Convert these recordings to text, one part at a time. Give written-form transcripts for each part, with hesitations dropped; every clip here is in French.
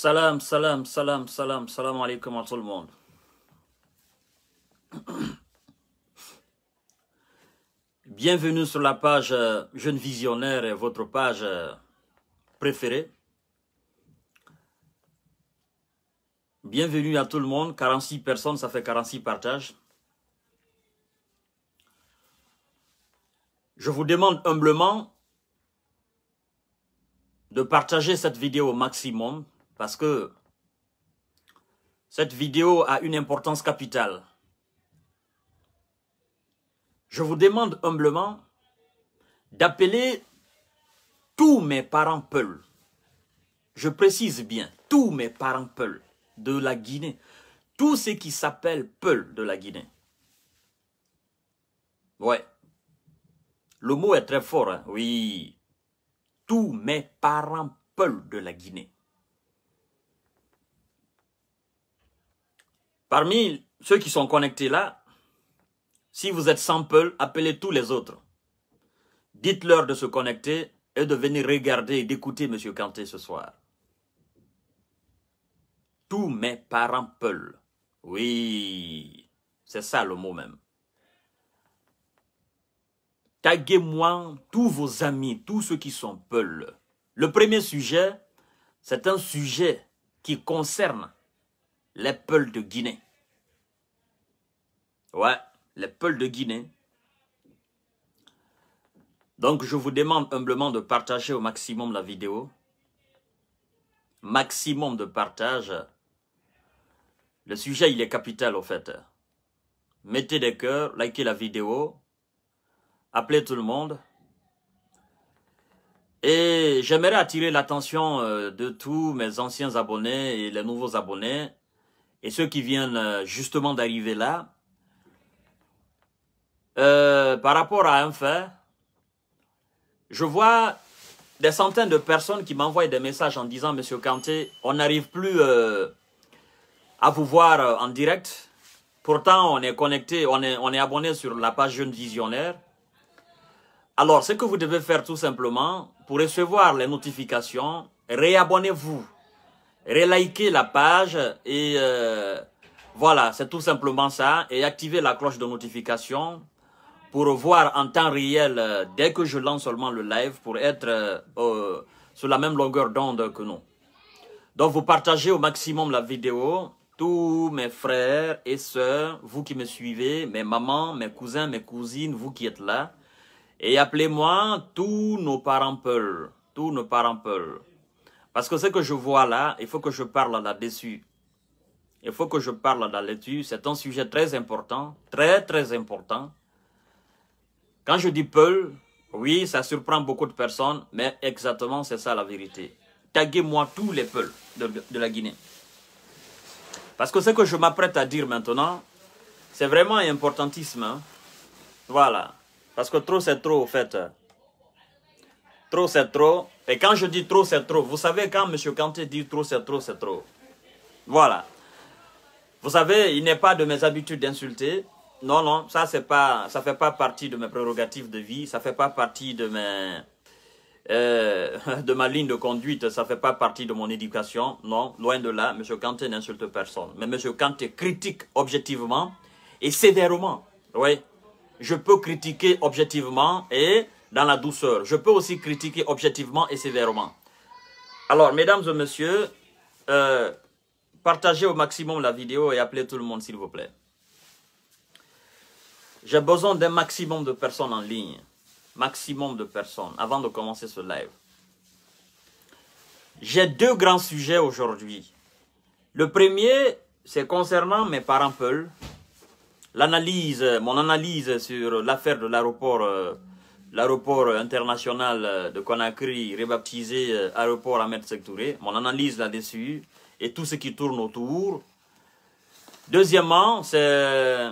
Salam, salam, salam, salam, salam alaikum à tout le monde. Bienvenue sur la page Jeune Visionnaire et votre page préférée. Bienvenue à tout le monde, 46 personnes, ça fait 46 partages. Je vous demande humblement de partager cette vidéo au maximum parce que cette vidéo a une importance capitale. Je vous demande humblement d'appeler tous mes parents Peul. Je précise bien, tous mes parents Peul de la Guinée. Tous ceux qui s'appellent Peul de la Guinée. Ouais. Le mot est très fort, hein? Oui. Tous mes parents Peul de la Guinée. Parmi ceux qui sont connectés là, si vous êtes sans Peul, appelez tous les autres. Dites-leur de se connecter et de venir regarder et d'écouter M. Kanté ce soir. Tous mes parents Peul. Oui, c'est ça le mot même. Taguez-moi tous vos amis, tous ceux qui sont Peul. Le premier sujet, c'est un sujet qui concerne les Peuls de Guinée. Ouais, les Peuls de Guinée. Donc, je vous demande humblement de partager au maximum la vidéo. Maximum de partage. Le sujet, il est capital, au fait. Mettez des cœurs, likez la vidéo. Appelez tout le monde. Et j'aimerais attirer l'attention de tous mes anciens abonnés et les nouveaux abonnés. Et ceux qui viennent justement d'arriver là. Par rapport à un fait, je vois des centaines de personnes qui m'envoient des messages en disant « Monsieur Kanté, on n'arrive plus à vous voir en direct. Pourtant, on est connecté, on est abonné sur la page Jeune Visionnaire. » Alors, ce que vous devez faire tout simplement, pour recevoir les notifications, réabonnez-vous, relikez la page et voilà, c'est tout simplement ça. Et activez la cloche de notification pour voir en temps réel, dès que je lance seulement le live, pour être sur la même longueur d'onde que nous. Donc, vous partagez au maximum la vidéo. Tous mes frères et sœurs, vous qui me suivez, mes mamans, mes cousins, mes cousines, vous qui êtes là. Et appelez-moi tous nos parents Peul. Tous nos parents Peul. Parce que ce que je vois là, il faut que je parle là-dessus. Il faut que je parle là-dessus. C'est un sujet très important. Très, très important. Quand je dis Peul, oui, ça surprend beaucoup de personnes. Mais exactement, c'est ça la vérité. Taguez-moi tous les Peuls de la Guinée. Parce que ce que je m'apprête à dire maintenant, c'est vraiment importantissime. Hein? Voilà. Parce que trop, c'est trop, au fait. Trop, c'est trop. Et quand je dis trop, c'est trop. Vous savez, quand M. Kanté dit trop, c'est trop, c'est trop. Voilà. Vous savez, il n'est pas de mes habitudes d'insulter. Non, non, ça fait pas partie de mes prérogatives de vie. Ça fait pas partie de ma ligne de conduite. Ça fait pas partie de mon éducation. Non, loin de là. M. Kanté n'insulte personne. Mais M. Kanté critique objectivement et sévèrement. Oui. Je peux critiquer objectivement et dans la douceur. Je peux aussi critiquer objectivement et sévèrement. Alors, mesdames et messieurs, partagez au maximum la vidéo et appelez tout le monde, s'il vous plaît. J'ai besoin d'un maximum de personnes en ligne. Maximum de personnes avant de commencer ce live. J'ai deux grands sujets aujourd'hui. Le premier, c'est concernant mes parents Peul. Mon analyse sur l'affaire de l'aéroport international de Conakry, rebaptisé aéroport Ahmed Sékou Touré, mon analyse là-dessus et tout ce qui tourne autour. Deuxièmement, c'est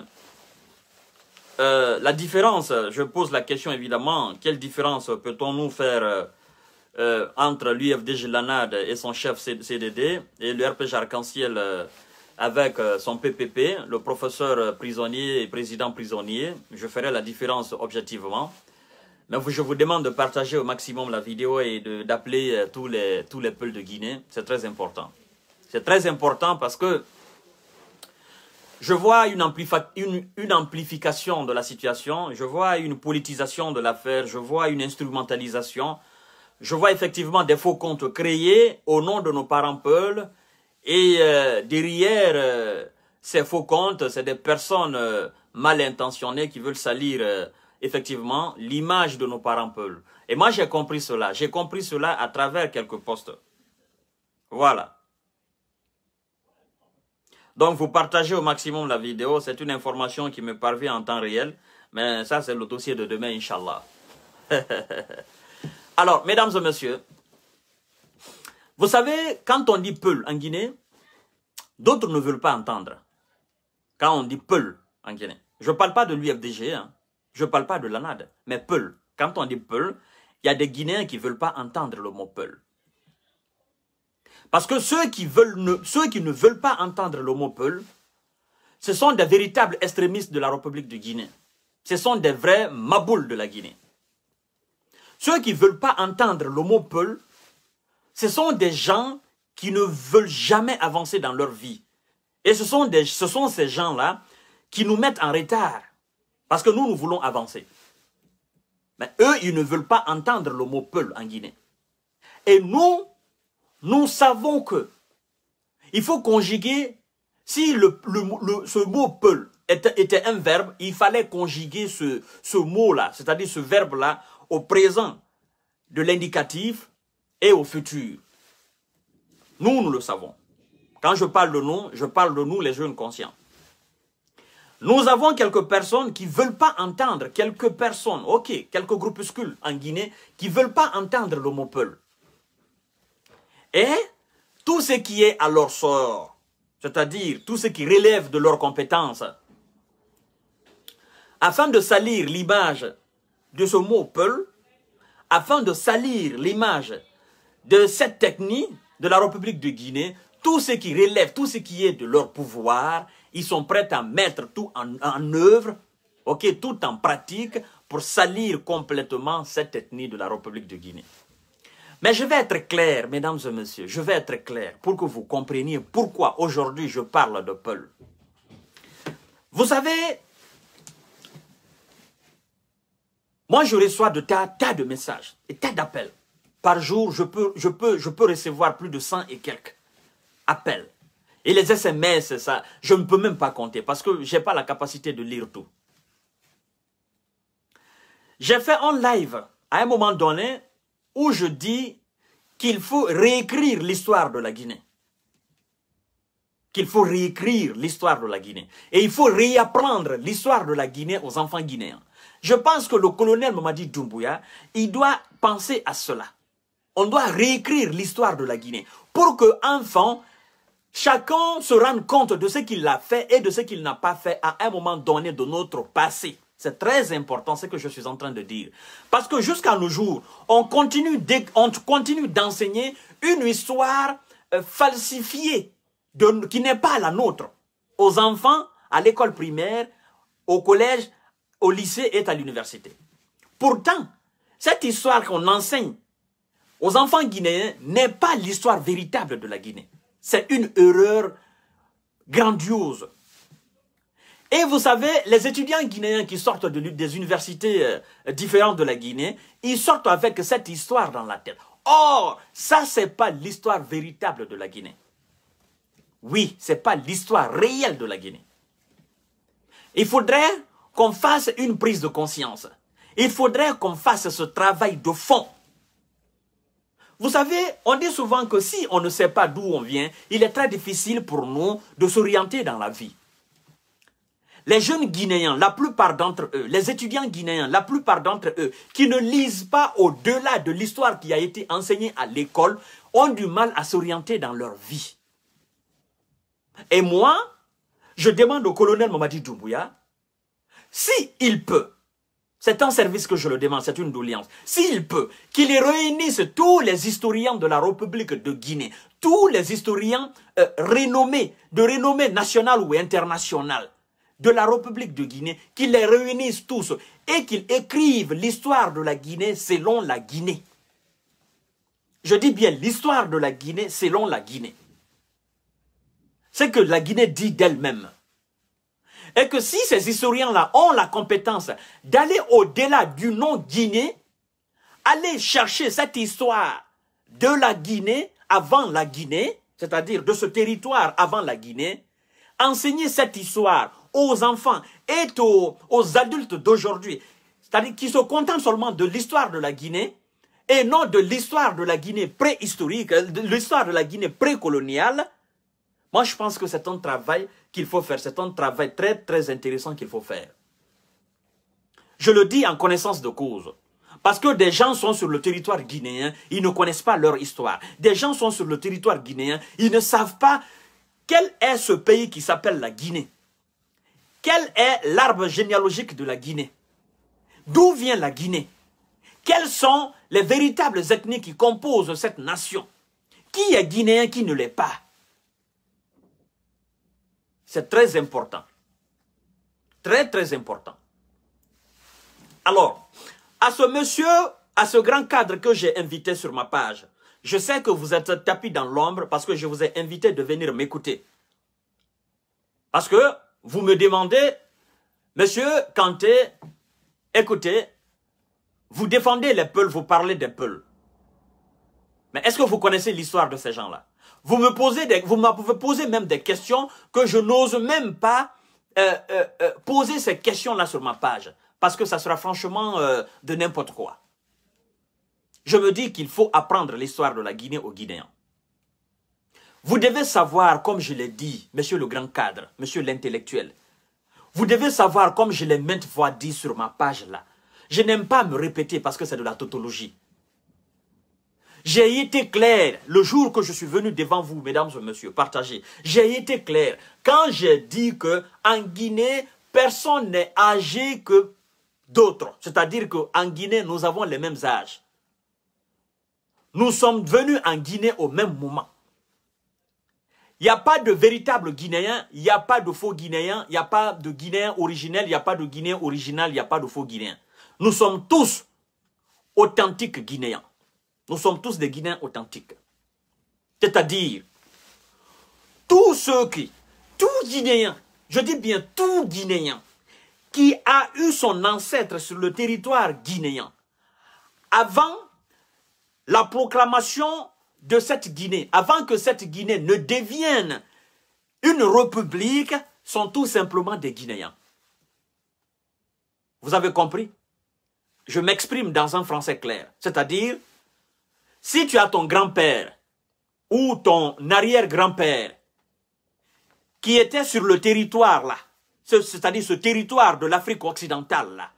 la différence. Je pose la question évidemment, quelle différence peut-on nous faire entre l'UFDG Lanade et son chef CDD et le RPG Arc-en-Ciel avec son PPP, le professeur prisonnier et président prisonnier. Je ferai la différence objectivement. Mais je vous demande de partager au maximum la vidéo et d'appeler tous les Peuls de Guinée. C'est très important. C'est très important parce que je vois une amplification de la situation, je vois une politisation de l'affaire, je vois une instrumentalisation, je vois effectivement des faux comptes créés au nom de nos parents peuls et derrière ces faux comptes, c'est des personnes mal intentionnées qui veulent salir effectivement l'image de nos parents peuls. Et moi j'ai compris cela à travers quelques posts. Voilà. Donc, vous partagez au maximum la vidéo. C'est une information qui me parvient en temps réel. Mais ça, c'est le dossier de demain, Inch'Allah. Alors, mesdames et messieurs, vous savez, quand on dit Peul en Guinée, d'autres ne veulent pas entendre. Quand on dit Peul en Guinée. Je ne parle pas de l'UFDG, hein. Je ne parle pas de l'ANAD. Mais Peul. Quand on dit Peul, il y a des Guinéens qui ne veulent pas entendre le mot Peul. Parce que ceux qui ne veulent pas entendre le mot Peul, ce sont des véritables extrémistes de la République de Guinée. Ce sont des vrais maboules de la Guinée. Ceux qui ne veulent pas entendre le mot Peul, ce sont des gens qui ne veulent jamais avancer dans leur vie. Et ce sont ces gens-là qui nous mettent en retard. Parce que nous voulons avancer. Mais eux, ils ne veulent pas entendre le mot Peul en Guinée. Et nous savons que il faut conjuguer, si ce mot Peul était un verbe, il fallait conjuguer ce mot-là, c'est-à-dire ce verbe-là, au présent de l'indicatif et au futur. Nous le savons. Quand je parle de nous les jeunes conscients. Nous avons quelques personnes qui ne veulent pas entendre, quelques personnes, ok, quelques groupuscules en Guinée, qui ne veulent pas entendre le mot Peul. Et tout ce qui est à leur sort, c'est-à-dire tout ce qui relève de leurs compétences, afin de salir l'image de ce mot Peul, afin de salir l'image de cette technique de la République de Guinée, tout ce qui relève, tout ce qui est de leur pouvoir, ils sont prêts à mettre tout en œuvre, ok, tout en pratique pour salir complètement cette ethnie de la République de Guinée. Mais je vais être clair, mesdames et messieurs, je vais être clair pour que vous compreniez pourquoi aujourd'hui je parle de Peul. Vous savez, moi je reçois de tas de messages et tas d'appels. Par jour, je peux recevoir plus de 100 et quelques appels. Et les SMS, ça, je ne peux même pas compter parce que je n'ai pas la capacité de lire tout. J'ai fait un live à un moment donné où je dis qu'il faut réécrire l'histoire de la Guinée. Qu'il faut réécrire l'histoire de la Guinée. Et il faut réapprendre l'histoire de la Guinée aux enfants guinéens. Je pense que le colonel Mamadi Doumbouya, il doit penser à cela. On doit réécrire l'histoire de la Guinée pour que, enfant, chacun se rende compte de ce qu'il a fait et de ce qu'il n'a pas fait à un moment donné de notre passé. C'est très important ce que je suis en train de dire. Parce que jusqu'à nos jours, on continue d'enseigner une histoire falsifiée qui n'est pas la nôtre. Aux enfants, à l'école primaire, au collège, au lycée et à l'université. Pourtant, cette histoire qu'on enseigne aux enfants guinéens n'est pas l'histoire véritable de la Guinée. C'est une erreur grandiose. Et vous savez, les étudiants guinéens qui sortent des universités différentes de la Guinée, ils sortent avec cette histoire dans la tête. Or, ça, c'est pas l'histoire véritable de la Guinée. Oui, c'est pas l'histoire réelle de la Guinée. Il faudrait qu'on fasse une prise de conscience. Il faudrait qu'on fasse ce travail de fond. Vous savez, on dit souvent que si on ne sait pas d'où on vient, il est très difficile pour nous de s'orienter dans la vie. Les jeunes Guinéens, la plupart d'entre eux, les étudiants guinéens, la plupart d'entre eux, qui ne lisent pas au-delà de l'histoire qui a été enseignée à l'école, ont du mal à s'orienter dans leur vie. Et moi, je demande au colonel Mamadi Doumbouya, s'il peut, c'est un service que je le demande, c'est une doléance, s'il peut, qu'il réunisse tous les historiens de la République de Guinée, tous les historiens de renommée nationale ou internationale, de la République de Guinée, qu'ils les réunissent tous et qu'ils écrivent l'histoire de la Guinée selon la Guinée. Je dis bien l'histoire de la Guinée selon la Guinée. ce que la Guinée dit d'elle-même. Et que si ces historiens-là ont la compétence d'aller au-delà du nom Guinée, aller chercher cette histoire de la Guinée avant la Guinée, c'est-à-dire de ce territoire avant la Guinée, enseigner cette histoire aux enfants et aux adultes d'aujourd'hui, c'est-à-dire qui se contentent seulement de l'histoire de la Guinée et non de l'histoire de la Guinée préhistorique, de l'histoire de la Guinée précoloniale. Moi, je pense que c'est un travail qu'il faut faire, c'est un travail très, très intéressant qu'il faut faire. Je le dis en connaissance de cause. Parce que des gens sont sur le territoire guinéen, ils ne connaissent pas leur histoire. Des gens sont sur le territoire guinéen, ils ne savent pas quel est ce pays qui s'appelle la Guinée. Quel est l'arbre généalogique de la Guinée? D'où vient la Guinée? Quelles sont les véritables ethnies qui composent cette nation? Qui est guinéen, qui ne l'est pas? C'est très important. Très, très important. Alors, à ce monsieur, à ce grand cadre que j'ai invité sur ma page, je sais que vous êtes tapis dans l'ombre parce que je vous ai invité de venir m'écouter. Parce que vous me demandez, monsieur Kanté, écoutez, vous défendez les Peuls, vous parlez des Peuls. Mais est-ce que vous connaissez l'histoire de ces gens-là? Vous me posez même des questions que je n'ose même pas poser ces questions-là sur ma page. Parce que ça sera franchement de n'importe quoi. Je me dis qu'il faut apprendre l'histoire de la Guinée aux Guinéens. Vous devez savoir, comme je l'ai dit, monsieur le grand cadre, monsieur l'intellectuel, vous devez savoir, comme je l'ai maintes fois dit sur ma page là, je n'aime pas me répéter parce que c'est de la tautologie. J'ai été clair le jour que je suis venu devant vous, mesdames et messieurs, partagez. J'ai été clair quand j'ai dit que en Guinée, personne n'est âgé que d'autres. C'est-à-dire qu'en Guinée, nous avons les mêmes âges. Nous sommes venus en Guinée au même moment. Il n'y a pas de véritable Guinéen, il n'y a pas de faux Guinéen, il n'y a pas de Guinéen originel, il n'y a pas de Guinéen original, il n'y a pas de faux Guinéen. Nous sommes tous authentiques Guinéens. Nous sommes tous des Guinéens authentiques. C'est-à-dire, tous ceux qui, tout Guinéen, je dis bien tout Guinéen, qui a eu son ancêtre sur le territoire guinéen, avant la proclamation de cette Guinée, avant que cette Guinée ne devienne une république, sont tout simplement des Guinéens. Vous avez compris? Je m'exprime dans un français clair. C'est-à-dire, si tu as ton grand-père ou ton arrière-grand-père qui était sur le territoire là, c'est-à-dire ce territoire de l'Afrique occidentale là,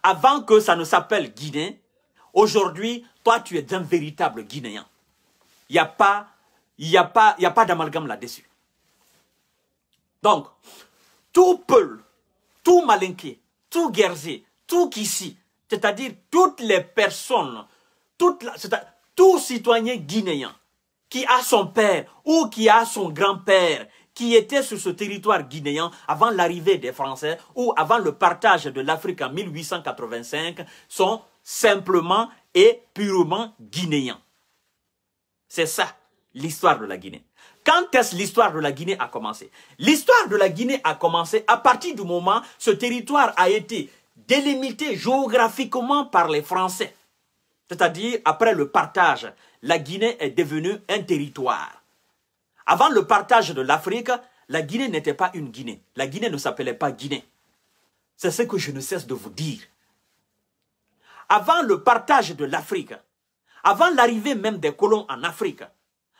avant que ça ne s'appelle Guinée, aujourd'hui, toi tu es un véritable Guinéen. Il n'y a pas d'amalgame là-dessus. Donc, tout Peul, tout Malinké, tout Guerzé, tout Kissi, c'est-à-dire toutes les personnes, tout citoyen guinéen qui a son père ou qui a son grand-père qui était sur ce territoire guinéen avant l'arrivée des Français ou avant le partage de l'Afrique en 1885 sont simplement et purement guinéens. C'est ça, l'histoire de la Guinée. Quand est-ce l'histoire de la Guinée a commencé? L'histoire de la Guinée a commencé à partir du moment où ce territoire a été délimité géographiquement par les Français. C'est-à-dire, après le partage, la Guinée est devenue un territoire. Avant le partage de l'Afrique, la Guinée n'était pas une Guinée. La Guinée ne s'appelait pas Guinée. C'est ce que je ne cesse de vous dire. Avant le partage de l'Afrique, avant l'arrivée même des colons en Afrique,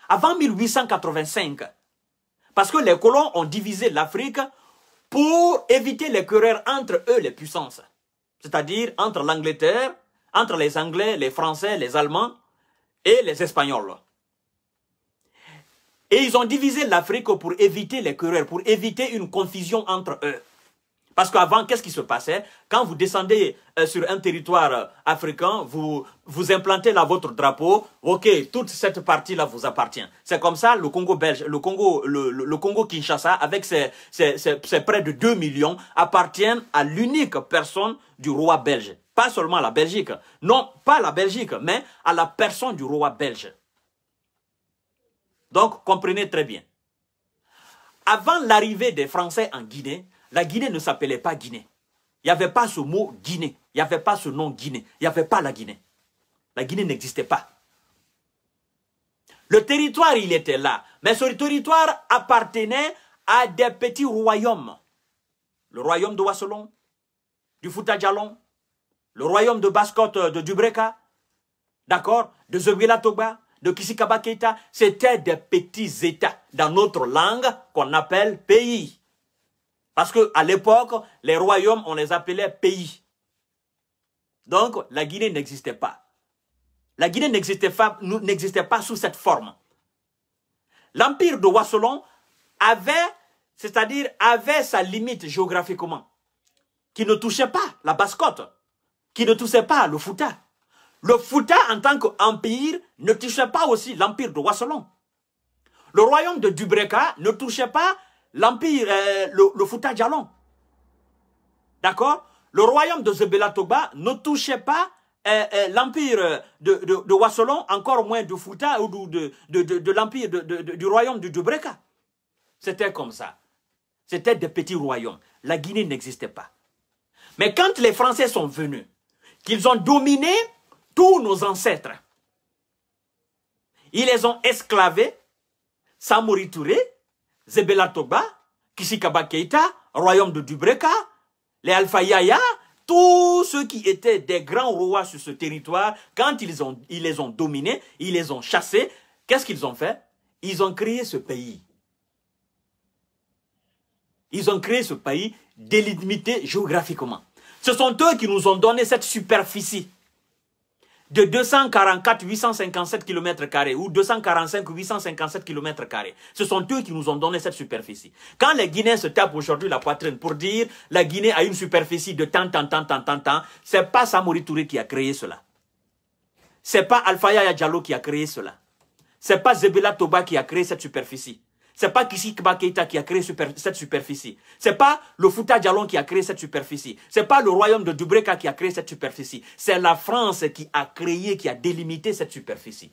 avant 1885, parce que les colons ont divisé l'Afrique pour éviter les querelles entre eux, les puissances. C'est-à-dire entre l'Angleterre, entre les Anglais, les Français, les Allemands et les Espagnols. Et ils ont divisé l'Afrique pour éviter les querelles, pour éviter une confusion entre eux. Parce qu'avant, qu'est-ce qui se passait? Quand vous descendez sur un territoire africain, vous implantez là votre drapeau, ok, toute cette partie-là vous appartient. C'est comme ça, le Congo belge, le Congo Kinshasa, avec ses près de 2 millions, appartiennent à l'unique personne du roi belge. Pas seulement la Belgique. Non, pas la Belgique, mais à la personne du roi belge. Donc, comprenez très bien. avant l'arrivée des Français en Guinée, la Guinée ne s'appelait pas Guinée. Il n'y avait pas ce mot Guinée. Il n'y avait pas ce nom Guinée. Il n'y avait pas la Guinée. La Guinée n'existait pas. Le territoire, il était là. Mais ce territoire appartenait à des petits royaumes. Le royaume de Wasselon, du Fouta Djallon, le royaume de Basse-Côte de Dubreka, d'accord, de Zebila Toba, de Kisikaba Keita. C'était des petits États dans notre langue qu'on appelle pays. Parce qu'à l'époque, les royaumes, on les appelait pays. Donc, la Guinée n'existait pas. La Guinée n'existait pas sous cette forme. L'empire de Wasselon avait sa limite géographiquement, qui ne touchait pas la Basse-Côte, qui ne touchait pas le Fouta. Le Fouta, en tant qu'empire, ne touchait pas aussi l'empire de Wasselon. Le royaume de Dubreka ne touchait pas l'empire, le Fouta Djallon. D'accord? Le royaume de Zebela Toba ne touchait pas l'empire de Wasselon, encore moins de Fouta ou de l'empire du royaume de Dubreka. C'était comme ça. C'était des petits royaumes. La Guinée n'existait pas. Mais quand les Français sont venus, qu'ils ont dominé tous nos ancêtres, ils les ont esclavés, Samori Touré, Zebela Toba, Kisikaba Keita, royaume de Dubreka, les Alpha Yaya, tous ceux qui étaient des grands rois sur ce territoire, quand ils les ont dominés, ils les ont chassés, qu'est-ce qu'ils ont fait? Ils ont créé ce pays. Ils ont créé ce pays délimité géographiquement. Ce sont eux qui nous ont donné cette superficie de 244 857 km² ou 245 857 km². Ce sont eux qui nous ont donné cette superficie. Quand les Guinéens se tapent aujourd'hui la poitrine pour dire la Guinée a une superficie de tant, c'est pas Samori Touré qui a créé cela. C'est pas Alpha Yaya Diallo qui a créé cela. C'est pas Zebela Toba qui a créé cette superficie. C'est pas Kisikaba Keita qui a créé cette superficie. C'est pas le Fouta Djallon qui a créé cette superficie. C'est pas le royaume de Dubreka qui a créé cette superficie. C'est la France qui a créé, qui a délimité cette superficie.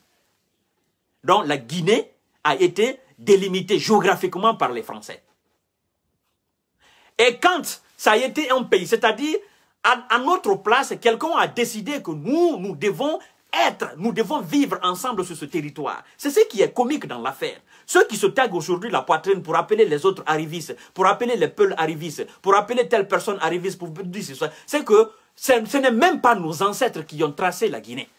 Donc la Guinée a été délimitée géographiquement par les Français. Et quand ça a été un pays, c'est-à-dire à notre place, quelqu'un a décidé que nous devons vivre ensemble sur ce territoire. C'est ce qui est comique dans l'affaire. Ceux qui se taguent aujourd'hui la poitrine pour appeler les autres arrivistes, pour appeler les Peuls arrivistes, pour appeler telle personne arriviste, pour dire ça, c'est que ce n'est même pas nos ancêtres qui ont tracé la Guinée.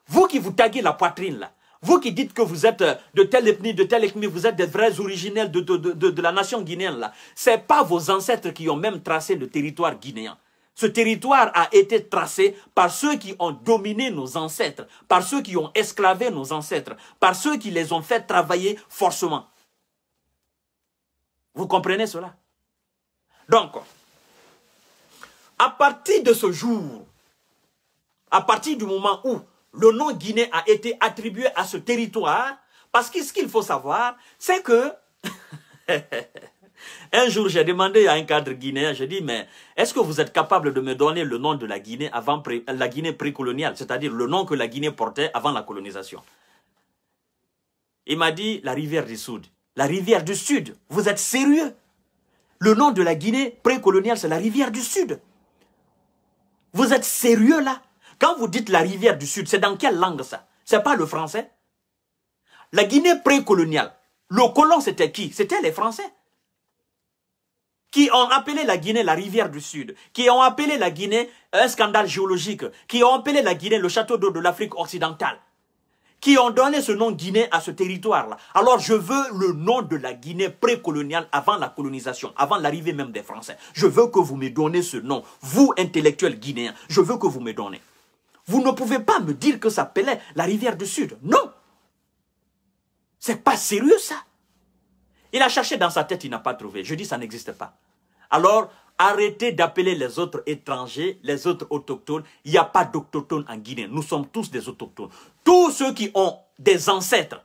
Vous qui vous taguez la poitrine là, vous qui dites que vous êtes de telle ethnie, vous êtes des vrais originels de la nation guinéenne là, ce n'est pas vos ancêtres qui ont même tracé le territoire guinéen. Ce territoire a été tracé par ceux qui ont dominé nos ancêtres, par ceux qui ont esclavé nos ancêtres, par ceux qui les ont fait travailler forcément. Vous comprenez cela? Donc, à partir de ce jour, à partir du moment où le nom Guinée a été attribué à ce territoire, parce que ce qu'il faut savoir, c'est que... Un jour, j'ai demandé à un cadre guinéen, j'ai dit, mais est-ce que vous êtes capable de me donner le nom de la Guinée avant la Guinée précoloniale, c'est-à-dire le nom que la Guinée portait avant la colonisation? Il m'a dit, la rivière du Sud. La rivière du Sud, vous êtes sérieux? Le nom de la Guinée précoloniale, c'est la rivière du Sud. Vous êtes sérieux là? Quand vous dites la rivière du Sud, c'est dans quelle langue ça? C'est pas le français? La Guinée précoloniale, le colon c'était qui? C'était les Français. Qui ont appelé la Guinée la rivière du Sud, qui ont appelé la Guinée un scandale géologique, qui ont appelé la Guinée le château d'eau de l'Afrique occidentale, qui ont donné ce nom Guinée à ce territoire-là. Alors je veux le nom de la Guinée précoloniale avant la colonisation, avant l'arrivée même des Français. Je veux que vous me donnez ce nom, vous intellectuels guinéens, je veux que vous me donnez. Vous ne pouvez pas me dire que ça s'appelait la rivière du Sud, non. C'est pas sérieux ça. Il a cherché dans sa tête, il n'a pas trouvé. Je dis, ça n'existe pas. Alors, arrêtez d'appeler les autres étrangers, les autres autochtones. Il n'y a pas d'autochtones en Guinée. Nous sommes tous des autochtones. Tous ceux qui ont des ancêtres,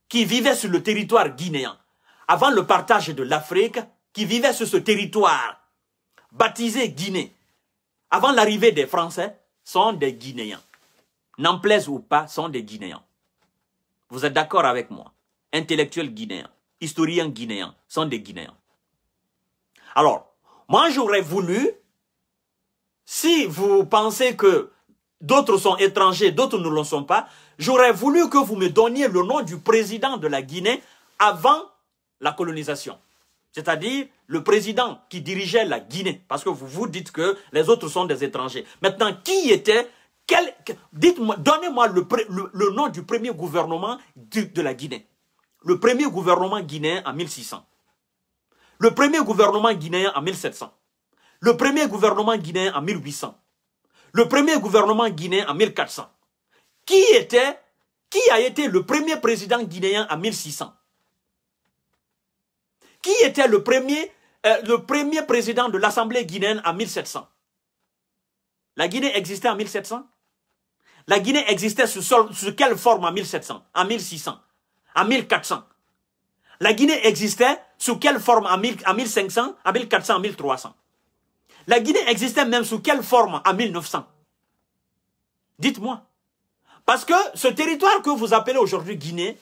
qui vivaient sur le territoire guinéen, avant le partage de l'Afrique, qui vivaient sur ce territoire, baptisé Guinée, avant l'arrivée des Français, sont des Guinéens. N'en plaise ou pas, sont des Guinéens. Vous êtes d'accord avec moi? Intellectuels guinéens. historiens guinéens sont des Guinéens. Alors, moi j'aurais voulu, si vous pensez que d'autres sont étrangers, d'autres ne le sont pas, j'aurais voulu que vous me donniez le nom du président de la Guinée avant la colonisation. C'est-à-dire le président qui dirigeait la Guinée. Parce que vous vous dites que les autres sont des étrangers. Maintenant, qui était... Dites-moi, donnez-moi le nom du premier gouvernement de la Guinée. Le premier gouvernement guinéen en 1600. Le premier gouvernement guinéen en 1700. Le premier gouvernement guinéen en 1800. Le premier gouvernement guinéen en 1400. Qui a été le premier président guinéen en 1600? Qui était le premier président de l'Assemblée guinéenne en 1700? La Guinée existait en 1700? La Guinée existait sous quelle forme en 1700, en 1600, en 1400? La Guinée existait sous quelle forme en 1500, en 1400, en 1300? La Guinée existait même sous quelle forme en 1900? Dites-moi. Parce que ce territoire que vous appelez aujourd'hui Guinée,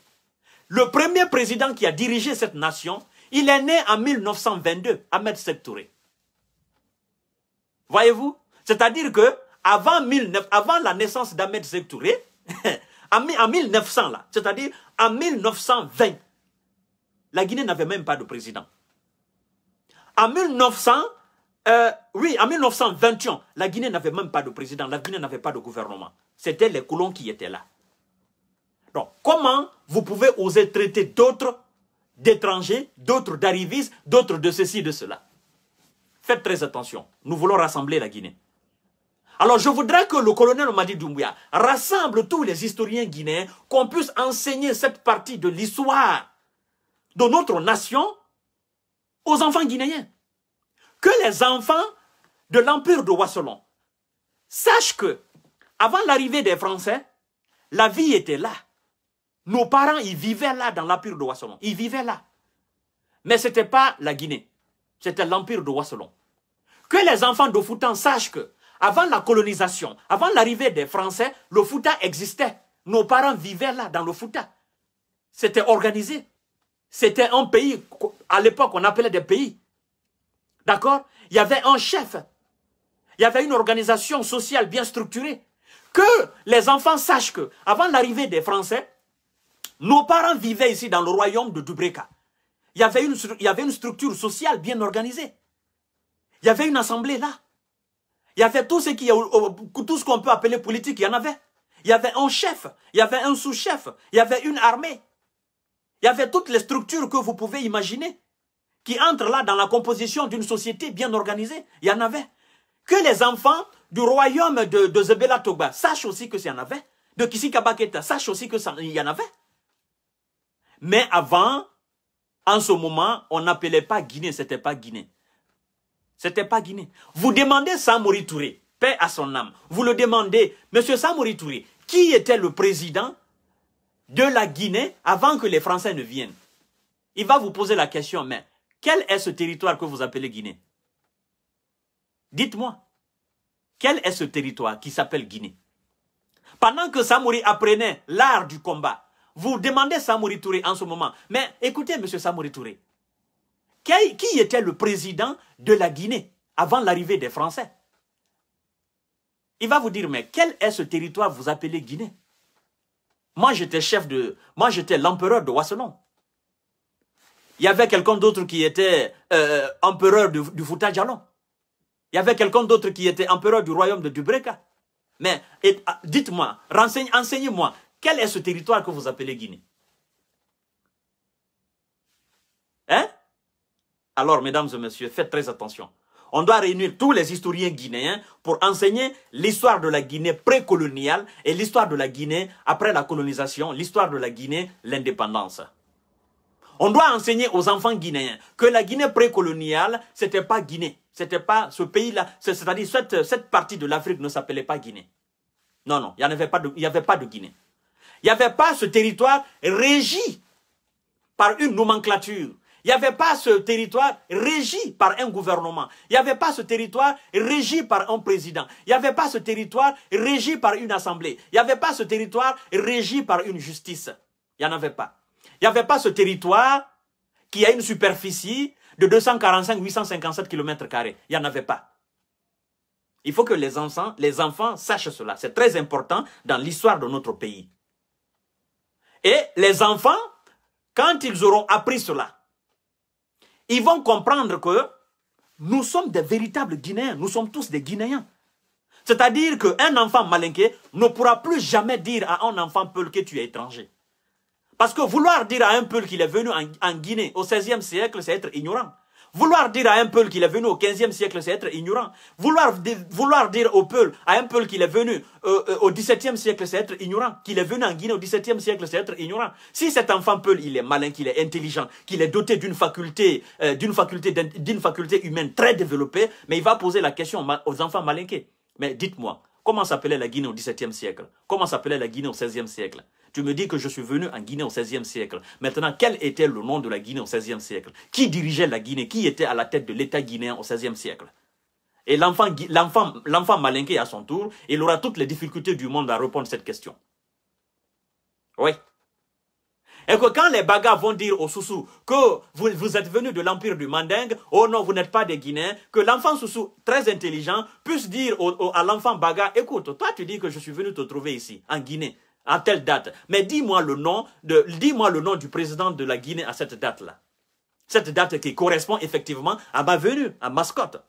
le premier président qui a dirigé cette nation, il est né en 1922, Ahmed Sékou Touré. Voyez-vous? C'est-à-dire que avant la naissance d'Ahmed Sékou Touré, en 1900, c'est-à-dire en 1920, la Guinée n'avait même pas de président. En 1921, la Guinée n'avait même pas de président, la Guinée n'avait pas de gouvernement. C'était les colons qui étaient là. Donc, comment vous pouvez oser traiter d'autres d'étrangers, d'autres d'arrivistes, d'autres de ceci, de cela? Faites très attention. Nous voulons rassembler la Guinée. Alors, je voudrais que le colonel Mamadi Doumbouya rassemble tous les historiens guinéens, qu'on puisse enseigner cette partie de l'histoire de notre nation aux enfants guinéens. Que les enfants de l'Empire de Wasselon sachent que, avant l'arrivée des Français, la vie était là. Nos parents, ils vivaient là dans l'Empire de Wasselon. Ils vivaient là. Mais ce n'était pas la Guinée. C'était l'Empire de Wasselon. Que les enfants de Fouta sachent que, avant la colonisation, avant l'arrivée des Français, le Fouta existait. Nos parents vivaient là, dans le Fouta. C'était organisé. C'était un pays, à l'époque, on appelait des pays. D'accord? Il y avait un chef. Il y avait une organisation sociale bien structurée. Que les enfants sachent que, avant l'arrivée des Français, nos parents vivaient ici dans le royaume de Dubreka. Il y avait une structure sociale bien organisée. Il y avait une assemblée là. Il y avait tout ce qu'on peut appeler politique, il y en avait. Il y avait un chef, il y avait un sous-chef, il y avait une armée. Il y avait toutes les structures que vous pouvez imaginer qui entrent là dans la composition d'une société bien organisée. Il y en avait. Que les enfants du royaume de Zebela Togba sachent aussi que ça y en avait. De Kisikabaketa sachent aussi que ça y en avait. Mais avant, en ce moment, on n'appelait pas Guinée, c'était pas Guinée. C'était pas Guinée. Vous demandez Samori Touré, paix à son âme. Vous le demandez, monsieur Samori Touré, qui était le président de la Guinée avant que les Français ne viennent? Il va vous poser la question, mais quel est ce territoire que vous appelez Guinée? Dites-moi, quel est ce territoire qui s'appelle Guinée? Pendant que Samori apprenait l'art du combat, vous demandez Samori Touré en ce moment, mais écoutez, monsieur Samori Touré, qui était le président de la Guinée avant l'arrivée des Français? Il va vous dire, mais quel est ce territoire que vous appelez Guinée? Moi, j'étais l'empereur de Wasselon. Il y avait quelqu'un d'autre qui était empereur du Fouta Djallon. Il y avait quelqu'un d'autre qui était empereur du royaume de Dubreka. Mais dites-moi, enseignez-moi, quel est ce territoire que vous appelez Guinée? Hein? Alors, mesdames et messieurs, faites très attention. On doit réunir tous les historiens guinéens pour enseigner l'histoire de la Guinée précoloniale et l'histoire de la Guinée après la colonisation, l'histoire de la Guinée, l'indépendance. On doit enseigner aux enfants guinéens que la Guinée précoloniale, ce n'était pas Guinée. C'était pas ce pays-là, c'est-à-dire cette partie de l'Afrique ne s'appelait pas Guinée. Non, non, il n'y avait pas de Guinée. Il n'y avait pas ce territoire régi par une nomenclature. Il n'y avait pas ce territoire régi par un gouvernement. Il n'y avait pas ce territoire régi par un président. Il n'y avait pas ce territoire régi par une assemblée. Il n'y avait pas ce territoire régi par une justice. Il n'y en avait pas. Il n'y avait pas ce territoire qui a une superficie de 245-857 km². Il n'y en avait pas. Il faut que les enfants sachent cela. C'est très important dans l'histoire de notre pays. Et les enfants, quand ils auront appris cela, ils vont comprendre que nous sommes des véritables Guinéens. Nous sommes tous des Guinéens. C'est-à-dire qu'un enfant malinké ne pourra plus jamais dire à un enfant peul que tu es étranger. Parce que vouloir dire à un peul qu'il est venu en Guinée au XVIe siècle, c'est être ignorant. Vouloir dire à un peul qu'il est venu au XVe siècle, c'est être ignorant. Vouloir dire au peul, à un peul qu'il est venu au XVIIe siècle, c'est être ignorant. Qu'il est venu en Guinée au XVIIe siècle, c'est être ignorant. Si cet enfant peul, il est malin, qu'il est intelligent, qu'il est doté d'une faculté humaine très développée, mais il va poser la question aux enfants malinqués. Mais dites-moi, comment s'appelait la Guinée au XVIIe siècle? Comment s'appelait la Guinée au XVIe siècle? Tu me dis que je suis venu en Guinée au XVIe siècle. Maintenant, quel était le nom de la Guinée au XVIe siècle? Qui dirigeait la Guinée? Qui était à la tête de l'État guinéen au XVIe siècle? Et l'enfant malinqué à son tour, il aura toutes les difficultés du monde à répondre à cette question. Oui. Et que quand les Bagas vont dire aux Soussous que vous êtes venus de l'empire du Mandingue, oh non, vous n'êtes pas des Guinéens, que l'enfant Soussou, très intelligent, puisse dire à l'enfant Baga, écoute, toi tu dis que je suis venu te trouver ici, en Guinée, à telle date, mais dis-moi le nom du président de la Guinée à cette date-là. Cette date qui correspond effectivement à ma venue, à Mascotte.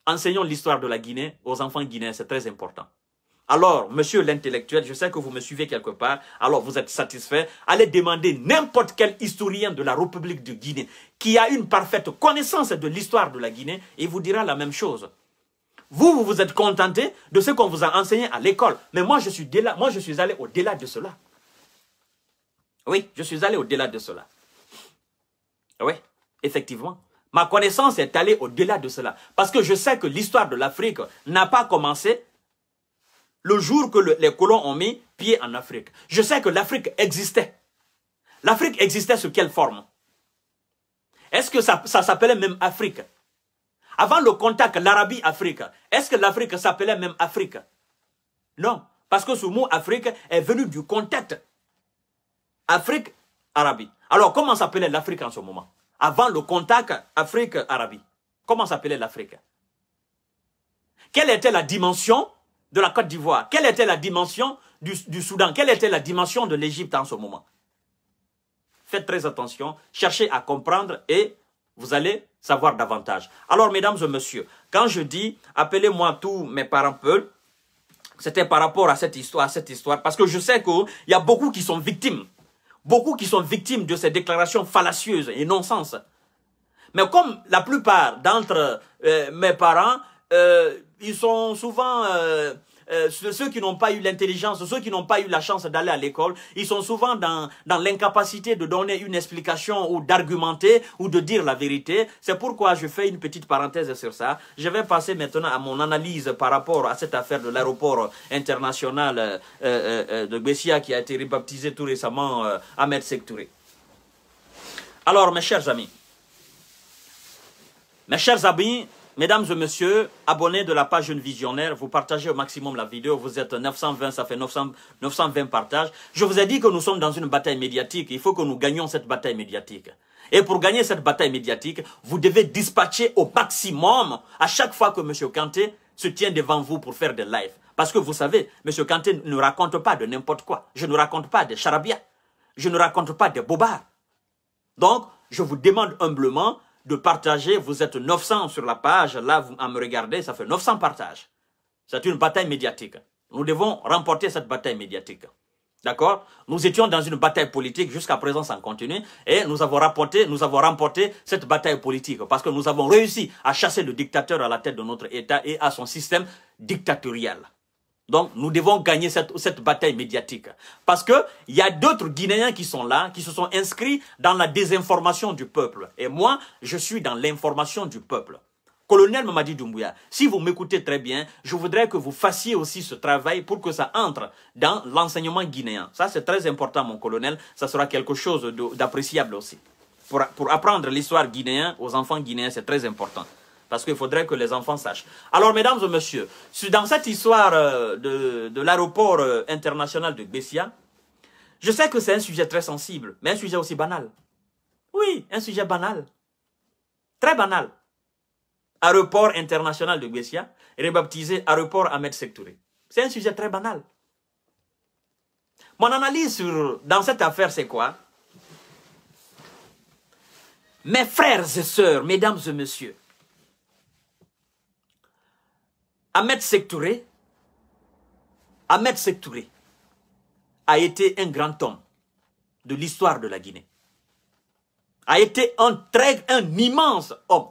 Enseignons l'histoire de la Guinée aux enfants guinéens, c'est très important. Alors, monsieur l'intellectuel, je sais que vous me suivez quelque part, alors vous êtes satisfait, allez demander n'importe quel historien de la République de Guinée qui a une parfaite connaissance de l'histoire de la Guinée et il vous dira la même chose. Vous vous êtes contenté de ce qu'on vous a enseigné à l'école, mais moi je suis allé au-delà de cela. Oui, je suis allé au-delà de cela. Oui, effectivement. Ma connaissance est allée au-delà de cela. Parce que je sais que l'histoire de l'Afrique n'a pas commencé le jour que les colons ont mis pied en Afrique. Je sais que l'Afrique existait. L'Afrique existait sous quelle forme? Est-ce que ça s'appelait même Afrique? Avant le contact, l'Arabie-Afrique, est-ce que l'Afrique s'appelait même Afrique? Non, parce que ce mot Afrique est venu du contact Afrique-Arabie. Alors, comment s'appelait l'Afrique en ce moment? Avant le contact Afrique-Arabie. Comment s'appelait l'Afrique? Quelle était la dimension de la Côte d'Ivoire? Quelle était la dimension du Soudan? Quelle était la dimension de l'Égypte en ce moment? Faites très attention, cherchez à comprendre et vous allez savoir davantage. Alors, mesdames et messieurs, quand je dis appelez-moi tous mes parents peuls, c'était par rapport à cette histoire, parce que je sais qu'il y a beaucoup qui sont victimes. Beaucoup qui sont victimes de ces déclarations fallacieuses et non-sens. Mais comme la plupart d'entre mes parents, ils sont souvent ceux qui n'ont pas eu l'intelligence, ceux qui n'ont pas eu la chance d'aller à l'école, ils sont souvent dans l'incapacité de donner une explication ou d'argumenter ou de dire la vérité. C'est pourquoi je fais une petite parenthèse sur ça. Je vais passer maintenant à mon analyse par rapport à cette affaire de l'aéroport international de Bessia qui a été rebaptisé tout récemment Ahmed Sékou Touré. Alors mes chers amis, mesdames et messieurs, abonnés de la page Jeune Visionnaire, vous partagez au maximum la vidéo, vous êtes 920, ça fait 920 partages. Je vous ai dit que nous sommes dans une bataille médiatique, il faut que nous gagnions cette bataille médiatique. Et pour gagner cette bataille médiatique, vous devez dispatcher au maximum à chaque fois que M. Kanté se tient devant vous pour faire des lives. Parce que vous savez, M. Kanté ne raconte pas de n'importe quoi. Je ne raconte pas des charabias. Je ne raconte pas des bobards. Donc, je vous demande humblement de partager, vous êtes 900 sur la page, là, à me regarder, ça fait 900 partages. C'est une bataille médiatique. Nous devons remporter cette bataille médiatique. D'accord? Nous étions dans une bataille politique, jusqu'à présent ça continue, et nous avons remporté cette bataille politique, parce que nous avons réussi à chasser le dictateur à la tête de notre État et à son système dictatorial. Donc, nous devons gagner cette bataille médiatique. Parce qu'il y a d'autres Guinéens qui sont là, qui se sont inscrits dans la désinformation du peuple. Et moi, je suis dans l'information du peuple. Colonel Mamadi Doumbouya, si vous m'écoutez très bien, je voudrais que vous fassiez aussi ce travail pour que ça entre dans l'enseignement guinéen. Ça, c'est très important, mon colonel. Ça sera quelque chose d'appréciable aussi. Pour apprendre l'histoire guinéenne aux enfants guinéens, c'est très important. Parce qu'il faudrait que les enfants sachent. Alors, mesdames et messieurs, dans cette histoire de l'aéroport international de Bessia, Je sais que c'est un sujet très sensible, mais un sujet aussi banal. Oui, un sujet banal. Très banal. Aéroport international de Gbessia, rebaptisé aéroport Ahmed Sékou Touré. C'est un sujet très banal. Mon analyse dans cette affaire, c'est quoi? Mes frères et sœurs, mesdames et messieurs, Ahmed Sékou Touré a été un grand homme de l'histoire de la Guinée. A été un immense homme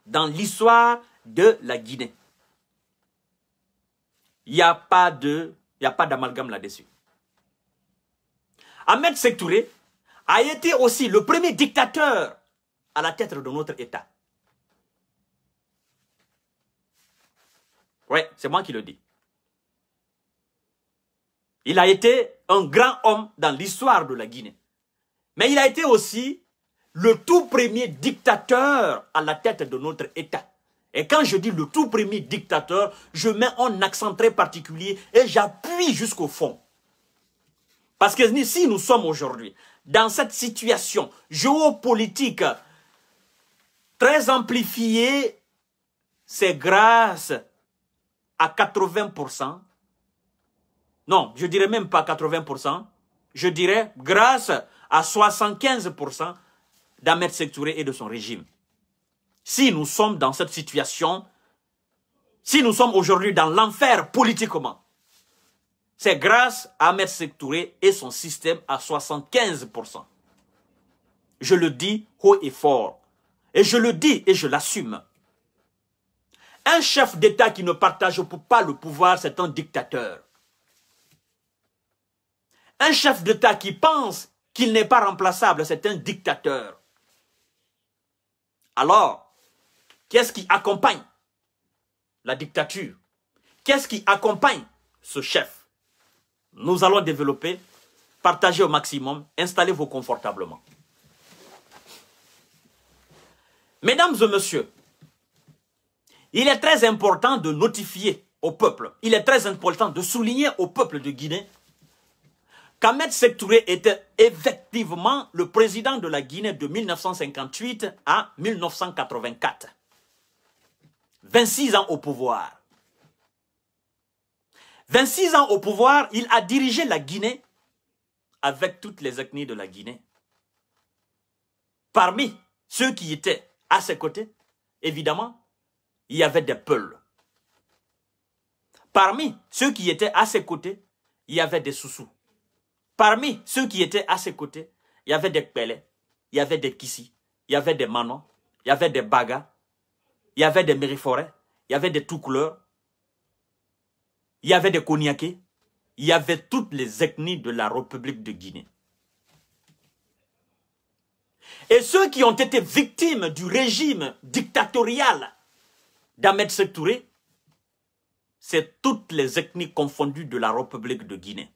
dans l'histoire de la Guinée. Il n'y a pas d'amalgame là-dessus. Ahmed Sékou Touré a été aussi le premier dictateur à la tête de notre État. Oui, c'est moi qui le dis. Il a été un grand homme dans l'histoire de la Guinée. Mais il a été aussi le tout premier dictateur à la tête de notre État. Et quand je dis le tout premier dictateur, je mets un accent très particulier et j'appuie jusqu'au fond. Parce que si nous sommes aujourd'hui dans cette situation géopolitique très amplifiée, c'est grâce à 80%. Non, je dirais même pas 80%. Je dirais grâce à 75% d'Ahmed Sékou Touré et de son régime. Si nous sommes dans cette situation, si nous sommes aujourd'hui dans l'enfer politiquement, c'est grâce à Ahmed Sékou Touré et son système à 75%. Je le dis haut et fort. Et je le dis et je l'assume. Un chef d'État qui ne partage pas le pouvoir, c'est un dictateur. Un chef d'État qui pense qu'il n'est pas remplaçable, c'est un dictateur. Alors, qu'est-ce qui accompagne la dictature? Qu'est-ce qui accompagne ce chef? Nous allons développer, partager au maximum, installez-vous confortablement. Mesdames et messieurs, il est très important de notifier au peuple, il est très important de souligner au peuple de Guinée qu'Ahmed Sékou Touré était effectivement le président de la Guinée de 1958 à 1984. 26 ans au pouvoir. 26 ans au pouvoir, il a dirigé la Guinée avec toutes les ethnies de la Guinée. Parmi ceux qui étaient à ses côtés, évidemment, il y avait des Peuls. Parmi ceux qui étaient à ses côtés, il y avait des Soussous. Parmi ceux qui étaient à ses côtés, il y avait des Kpélé, il y avait des Kissi, il y avait des Manon, il y avait des Baga, il y avait des Mériforêts, il y avait des Toucouleurs, il y avait des Koniaké, il y avait toutes les ethnies de la République de Guinée. Et ceux qui ont été victimes du régime dictatorial d'Ahmed Sékou Touré, c'est toutes les ethnies confondues de la République de Guinée.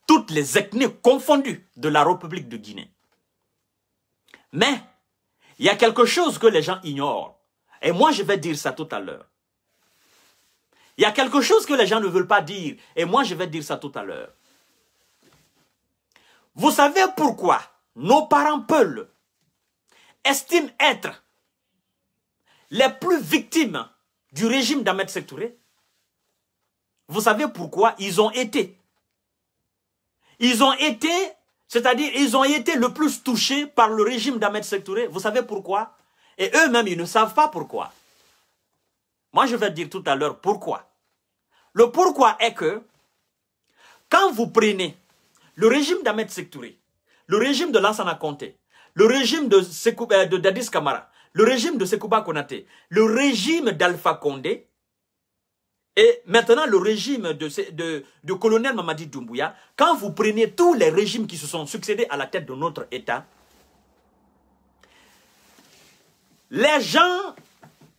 Toutes les ethnies confondues de la République de Guinée. Mais, il y a quelque chose que les gens ignorent. Et moi, je vais dire ça tout à l'heure. Il y a quelque chose que les gens ne veulent pas dire. Et moi, je vais dire ça tout à l'heure. Vous savez pourquoi nos parents Peuls estiment être les plus victimes du régime d'Ahmed Sékou Touré? Vous savez pourquoi ils ont été? C'est-à-dire, ils ont été le plus touchés par le régime d'Ahmed Sékou Touré. Vous savez pourquoi? Et eux-mêmes, ils ne savent pas pourquoi. Moi, je vais dire tout à l'heure pourquoi. Le pourquoi est que, quand vous prenez le régime d'Ahmed Sékou Touré, le régime de Lansana Conté, le régime de Dadis Camara, le régime de Sekouba Konaté, le régime d'Alpha Condé, et maintenant le régime de colonel Mamadi Doumbouya, quand vous prenez tous les régimes qui se sont succédés à la tête de notre État, les gens,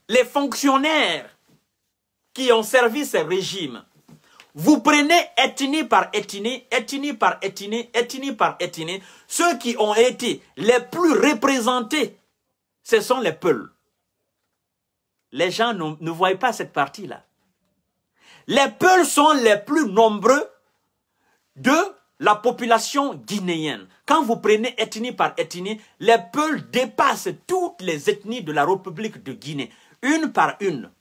les fonctionnaires qui ont servi ces régimes, vous prenez ethnie par ethnie, ethnie par ethnie, ethnie par ethnie, ceux qui ont été les plus représentés, ce sont les Peuls. Les gens ne voient pas cette partie-là. Les Peuls sont les plus nombreux de la population guinéenne. Quand vous prenez ethnie par ethnie, les Peuls dépassent toutes les ethnies de la République de Guinée, une par une.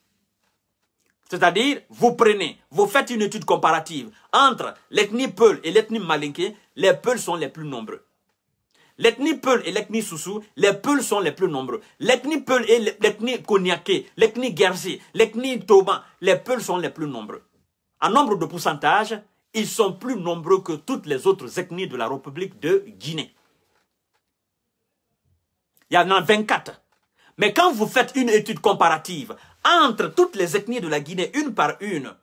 C'est-à-dire, vous faites une étude comparative entre l'ethnie Peul et l'ethnie Malinké, les Peuls sont les plus nombreux. L'ethnie Peul et l'ethnie Soussou, les Peuls sont les plus nombreux. L'ethnie Peul et l'ethnie Koniaké, l'ethnie Gersi, l'ethnie Toba, les Peuls sont les plus nombreux. En nombre de pourcentage, ils sont plus nombreux que toutes les autres ethnies de la République de Guinée. Il y en a 24. Mais quand vous faites une étude comparative entre toutes les ethnies de la Guinée, une par une,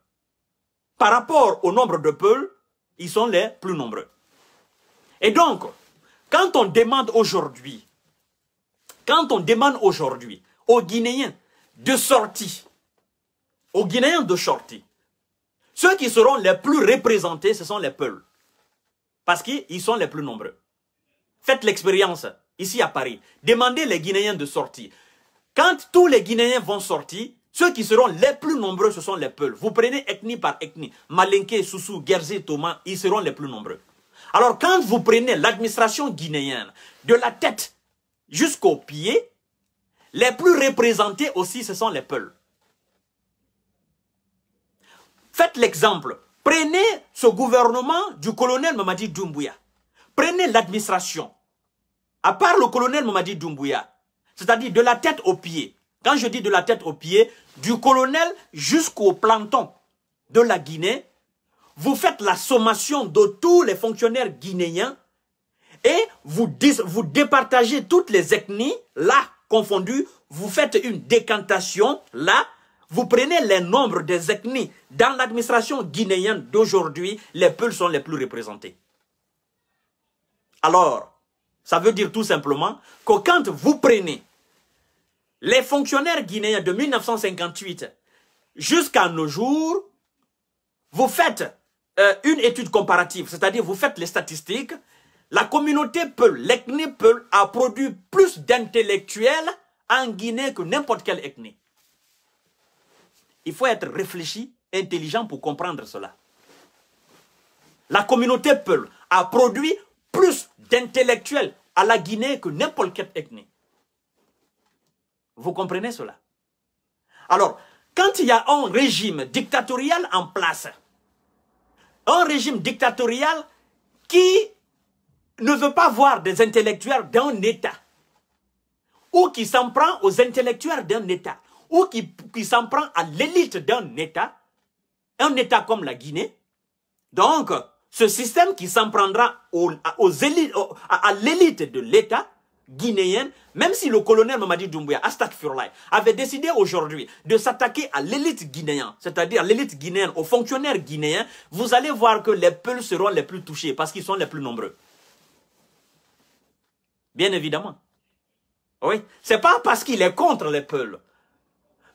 par rapport au nombre de Peuls, ils sont les plus nombreux. Et donc, quand on demande aujourd'hui aux Guinéens de sortie, ceux qui seront les plus représentés, ce sont les Peuls. Parce qu'ils sont les plus nombreux. Faites l'expérience ici à Paris. Demandez les Guinéens de sortir. Quand tous les Guinéens vont sortir, ceux qui seront les plus nombreux, ce sont les Peuls. Vous prenez ethnie par ethnie. Malinké, Soussou, Gerzi, Thomas, ils seront les plus nombreux. Alors quand vous prenez l'administration guinéenne, de la tête jusqu'aux pieds, les plus représentés aussi, ce sont les Peuls. Faites l'exemple. Prenez ce gouvernement du colonel Mamadi Doumbouya. Prenez l'administration. À part le colonel Mamadi Doumbouya, c'est-à-dire de la tête aux pieds. Quand je dis de la tête aux pieds, du colonel jusqu'au planton de la Guinée, vous faites la sommation de tous les fonctionnaires guinéens et vous départagez toutes les ethnies, là, confondues, vous faites une décantation, là, vous prenez les nombres des ethnies. Dans l'administration guinéenne d'aujourd'hui, les Peuls sont les plus représentés. Alors, ça veut dire tout simplement que quand vous prenez les fonctionnaires guinéens de 1958 jusqu'à nos jours, vous faites une étude comparative, c'est-à-dire vous faites les statistiques, la communauté Peul, l'ethnie Peul a produit plus d'intellectuels en Guinée que n'importe quelle ethnie. Il faut être réfléchi, intelligent pour comprendre cela. La communauté Peul a produit plus d'intellectuels à la Guinée que n'importe quelle ethnie. Vous comprenez cela? Alors, quand il y a un régime dictatorial en place, un régime dictatorial qui ne veut pas voir des intellectuels d'un État, ou qui s'en prend aux intellectuels d'un État, ou qui s'en prend à l'élite d'un État, un État comme la Guinée. Donc, ce système qui s'en prendra à l'élite de l'État guinéen, même si le colonel Mamadi Doumbouya, Astagfirullah, avait décidé aujourd'hui de s'attaquer à l'élite guinéenne, c'est-à-dire l'élite guinéenne, aux fonctionnaires guinéens, vous allez voir que les Peuls seront les plus touchés parce qu'ils sont les plus nombreux. Bien évidemment. Oui, c'est pas parce qu'il est contre les Peuls,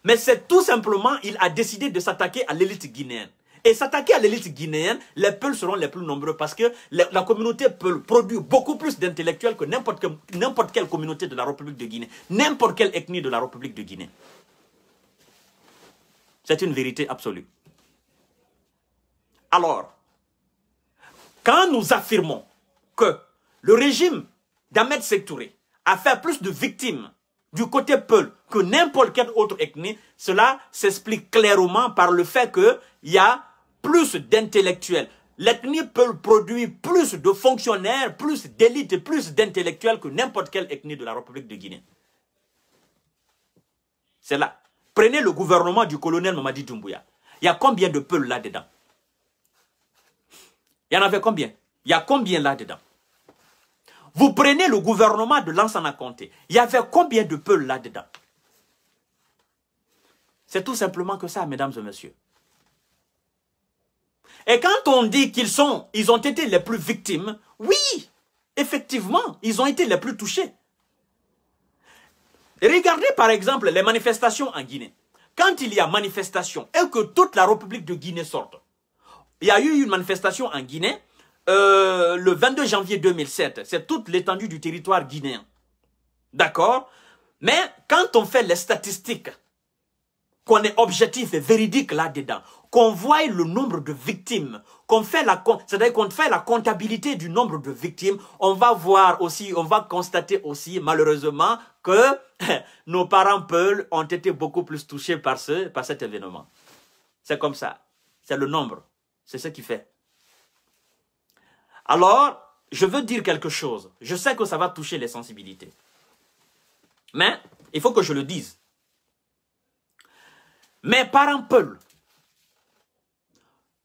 mais c'est tout simplement, il a décidé de s'attaquer à l'élite guinéenne. Et s'attaquer à l'élite guinéenne, les Peuls seront les plus nombreux parce que la communauté Peul produit beaucoup plus d'intellectuels que n'importe quelle communauté de la République de Guinée, n'importe quelle ethnie de la République de Guinée. C'est une vérité absolue. Alors, quand nous affirmons que le régime d'Ahmed Sékou Touré a fait plus de victimes du côté Peul que n'importe quelle autre ethnie, cela s'explique clairement par le fait qu'il y a plus d'intellectuels. L'ethnie Peul produit plus de fonctionnaires, plus d'élites, plus d'intellectuels que n'importe quelle ethnie de la République de Guinée. C'est là. Prenez le gouvernement du colonel Mamadi Doumbouya. Il y a combien de Peuls là-dedans? Il y en avait combien? Il y a combien là-dedans? Vous prenez le gouvernement de Lansana Conté. Il y avait combien de Peuls là-dedans? C'est tout simplement que ça, mesdames et messieurs. Et quand on dit qu'ils ont été les plus victimes, oui, effectivement, ils ont été les plus touchés. Regardez par exemple les manifestations en Guinée. Quand il y a manifestation et que toute la République de Guinée sorte, il y a eu une manifestation en Guinée, le 22 janvier 2007, c'est toute l'étendue du territoire guinéen. D'accord? Mais quand on fait les statistiques, qu'on est objectif et véridique là-dedans, qu'on voie le nombre de victimes, c'est-à-dire qu'on fait la comptabilité du nombre de victimes, on va voir aussi, on va constater aussi malheureusement que nos parents Peuls ont été beaucoup plus touchés par cet événement. C'est comme ça, c'est le nombre, c'est ce qui fait. Alors, je veux dire quelque chose, je sais que ça va toucher les sensibilités, mais il faut que je le dise. Mes parents Peuls,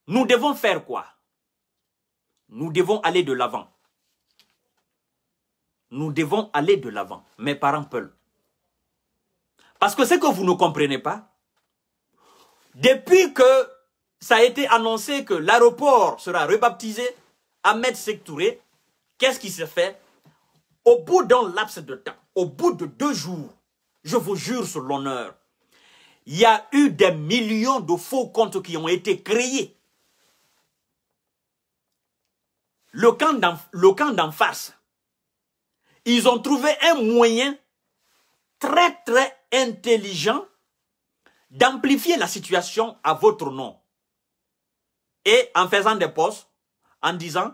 nous devons faire quoi? Nous devons aller de l'avant. Nous devons aller de l'avant, mes parents Peuls. Parce que ce que vous ne comprenez pas, depuis que ça a été annoncé que l'aéroport sera rebaptisé Ahmed Sékou Touré, qu'est-ce qui s'est fait? Au bout d'un laps de temps, au bout de 2 jours, je vous jure sur l'honneur, il y a eu des millions de faux comptes qui ont été créés. Le camp d'en face, ils ont trouvé un moyen très très intelligent d'amplifier la situation à votre nom. Et en faisant des posts, en disant,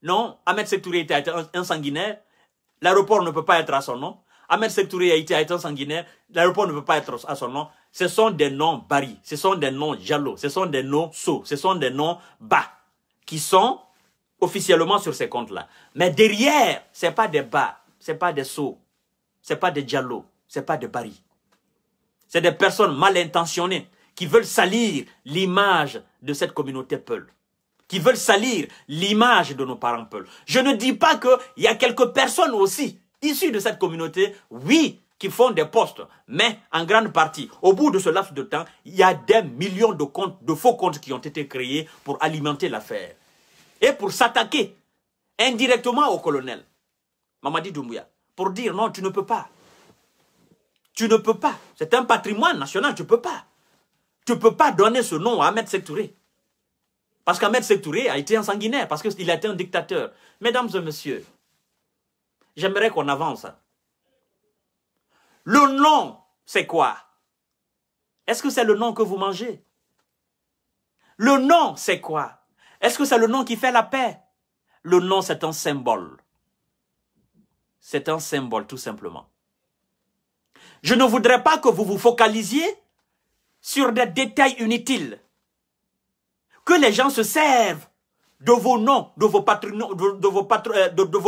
non, Ahmed Sékou Touré était un sanguinaire, l'aéroport ne peut pas être à son nom. Ahmed Sékou Touré a été un sanguinaire, l'aéroport ne peut pas être à son nom. Ce sont des noms Bari, ce sont des noms Diallo, ce sont des noms So, ce sont des noms Ba, qui sont officiellement sur ces comptes-là. Mais derrière, ce n'est pas des Ba, ce n'est pas des So, ce n'est pas des Diallo, ce n'est pas des Bari. C'est des personnes mal intentionnées qui veulent salir l'image de cette communauté Peul, qui veulent salir l'image de nos parents Peul. Je ne dis pas qu'il y a quelques personnes aussi issues de cette communauté, oui, qui font des postes, mais en grande partie, au bout de ce laps de temps, il y a des millions de faux comptes qui ont été créés pour alimenter l'affaire et pour s'attaquer indirectement au colonel Mamadi Doumbouya, pour dire non, tu ne peux pas. Tu ne peux pas. C'est un patrimoine national, tu ne peux pas. Tu ne peux pas donner ce nom à Ahmed Sékou Touré. Parce qu'Ahmed Sékou Touré a été un sanguinaire, parce qu'il a été un dictateur. Mesdames et messieurs, j'aimerais qu'on avance. Le nom, c'est quoi? Est-ce que c'est le nom que vous mangez? Le nom, c'est quoi? Est-ce que c'est le nom qui fait la paix? Le nom, c'est un symbole. C'est un symbole, tout simplement. Je ne voudrais pas que vous vous focalisiez sur des détails inutiles. Que les gens se servent de vos noms, de vos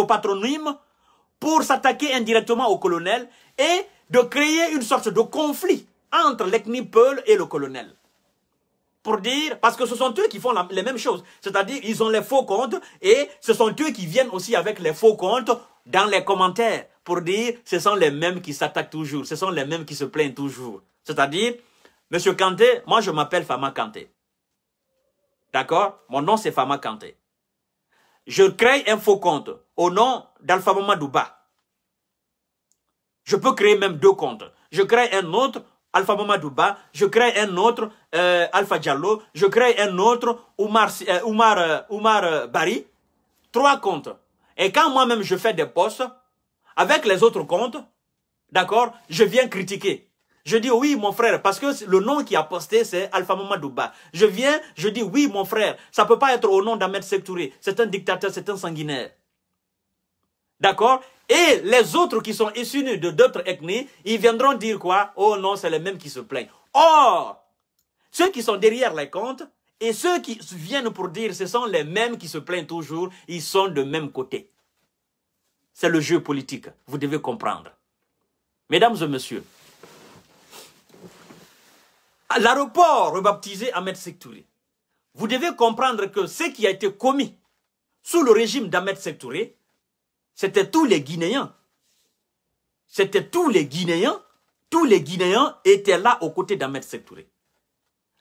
patronymes pour s'attaquer indirectement au colonel et de créer une sorte de conflit entre l'ethnie Peul et le colonel. Pour dire, parce que ce sont eux qui font les mêmes choses. C'est-à-dire, ils ont les faux comptes et ce sont eux qui viennent aussi avec les faux comptes dans les commentaires. Pour dire, ce sont les mêmes qui s'attaquent toujours. Ce sont les mêmes qui se plaignent toujours. C'est-à-dire, Monsieur Kanté, moi je m'appelle Fama Kanté. D'accord? Mon nom c'est Fama Kanté. Je crée un faux compte au nom d'Alpha Mamadou Ba. Je peux créer même 2 comptes. Je crée un autre Alpha Mamadou Ba, je crée un autre Alpha Diallo, je crée un autre Oumar Bari. 3 comptes. Et quand moi-même je fais des posts, avec les autres comptes, d'accord, je viens critiquer. Je dis oui mon frère, parce que le nom qui a posté c'est Alpha Mamadou Ba. Je viens, je dis oui mon frère, ça ne peut pas être au nom d'Ahmed Sékou Touré. C'est un dictateur, c'est un sanguinaire. D'accord? Et les autres qui sont issus de d'autres ethnies, ils viendront dire quoi? Oh non, c'est les mêmes qui se plaignent. Or, ceux qui sont derrière les comptes et ceux qui viennent pour dire ce sont les mêmes qui se plaignent toujours, ils sont de même côté. C'est le jeu politique, vous devez comprendre. Mesdames et messieurs, à l'aéroport rebaptisé Ahmed Sékou Touré, vous devez comprendre que ce qui a été commis sous le régime d'Ahmed Sékou Touré, c'était tous les Guinéens. C'était tous les Guinéens. Tous les Guinéens étaient là aux côtés d'Ahmed Sékou Touré.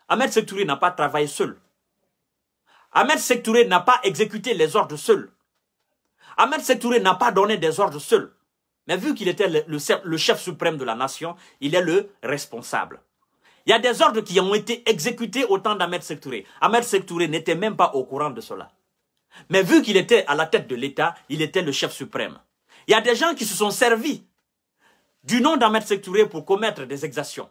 Ahmed Sékou Touré n'a pas travaillé seul. Ahmed Sékou Touré n'a pas exécuté les ordres seul. Ahmed Sékou Touré n'a pas donné des ordres seul. Mais vu qu'il était le chef suprême de la nation, il est le responsable. Il y a des ordres qui ont été exécutés au temps d'Ahmed Sékou Touré. Ahmed Sékou Touré n'était même pas au courant de cela. Mais vu qu'il était à la tête de l'État, il était le chef suprême. Il y a des gens qui se sont servis du nom d'Ahmed Sékou Touré pour commettre des exactions.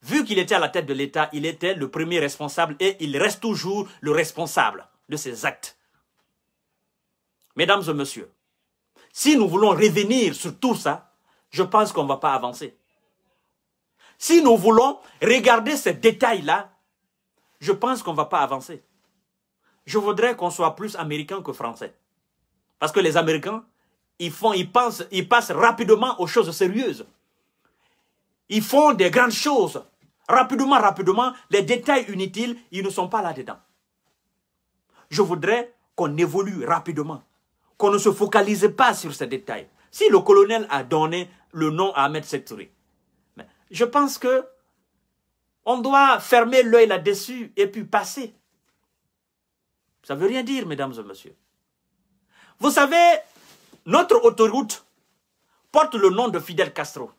Vu qu'il était à la tête de l'État, il était le premier responsable et il reste toujours le responsable de ses actes. Mesdames et messieurs, si nous voulons revenir sur tout ça, je pense qu'on ne va pas avancer. Si nous voulons regarder ces détails-là, je pense qu'on ne va pas avancer. Je voudrais qu'on soit plus américain que français. Parce que les Américains, ils passent rapidement aux choses sérieuses. Ils font des grandes choses. Rapidement, les détails inutiles, ils ne sont pas là-dedans. Je voudrais qu'on évolue rapidement, qu'on ne se focalise pas sur ces détails. Si le colonel a donné le nom à Ahmed Sékou Touré, je pense que on doit fermer l'œil là-dessus et puis passer. Ça ne veut rien dire, mesdames et messieurs. Vous savez, notre autoroute porte le nom de Fidel Castro.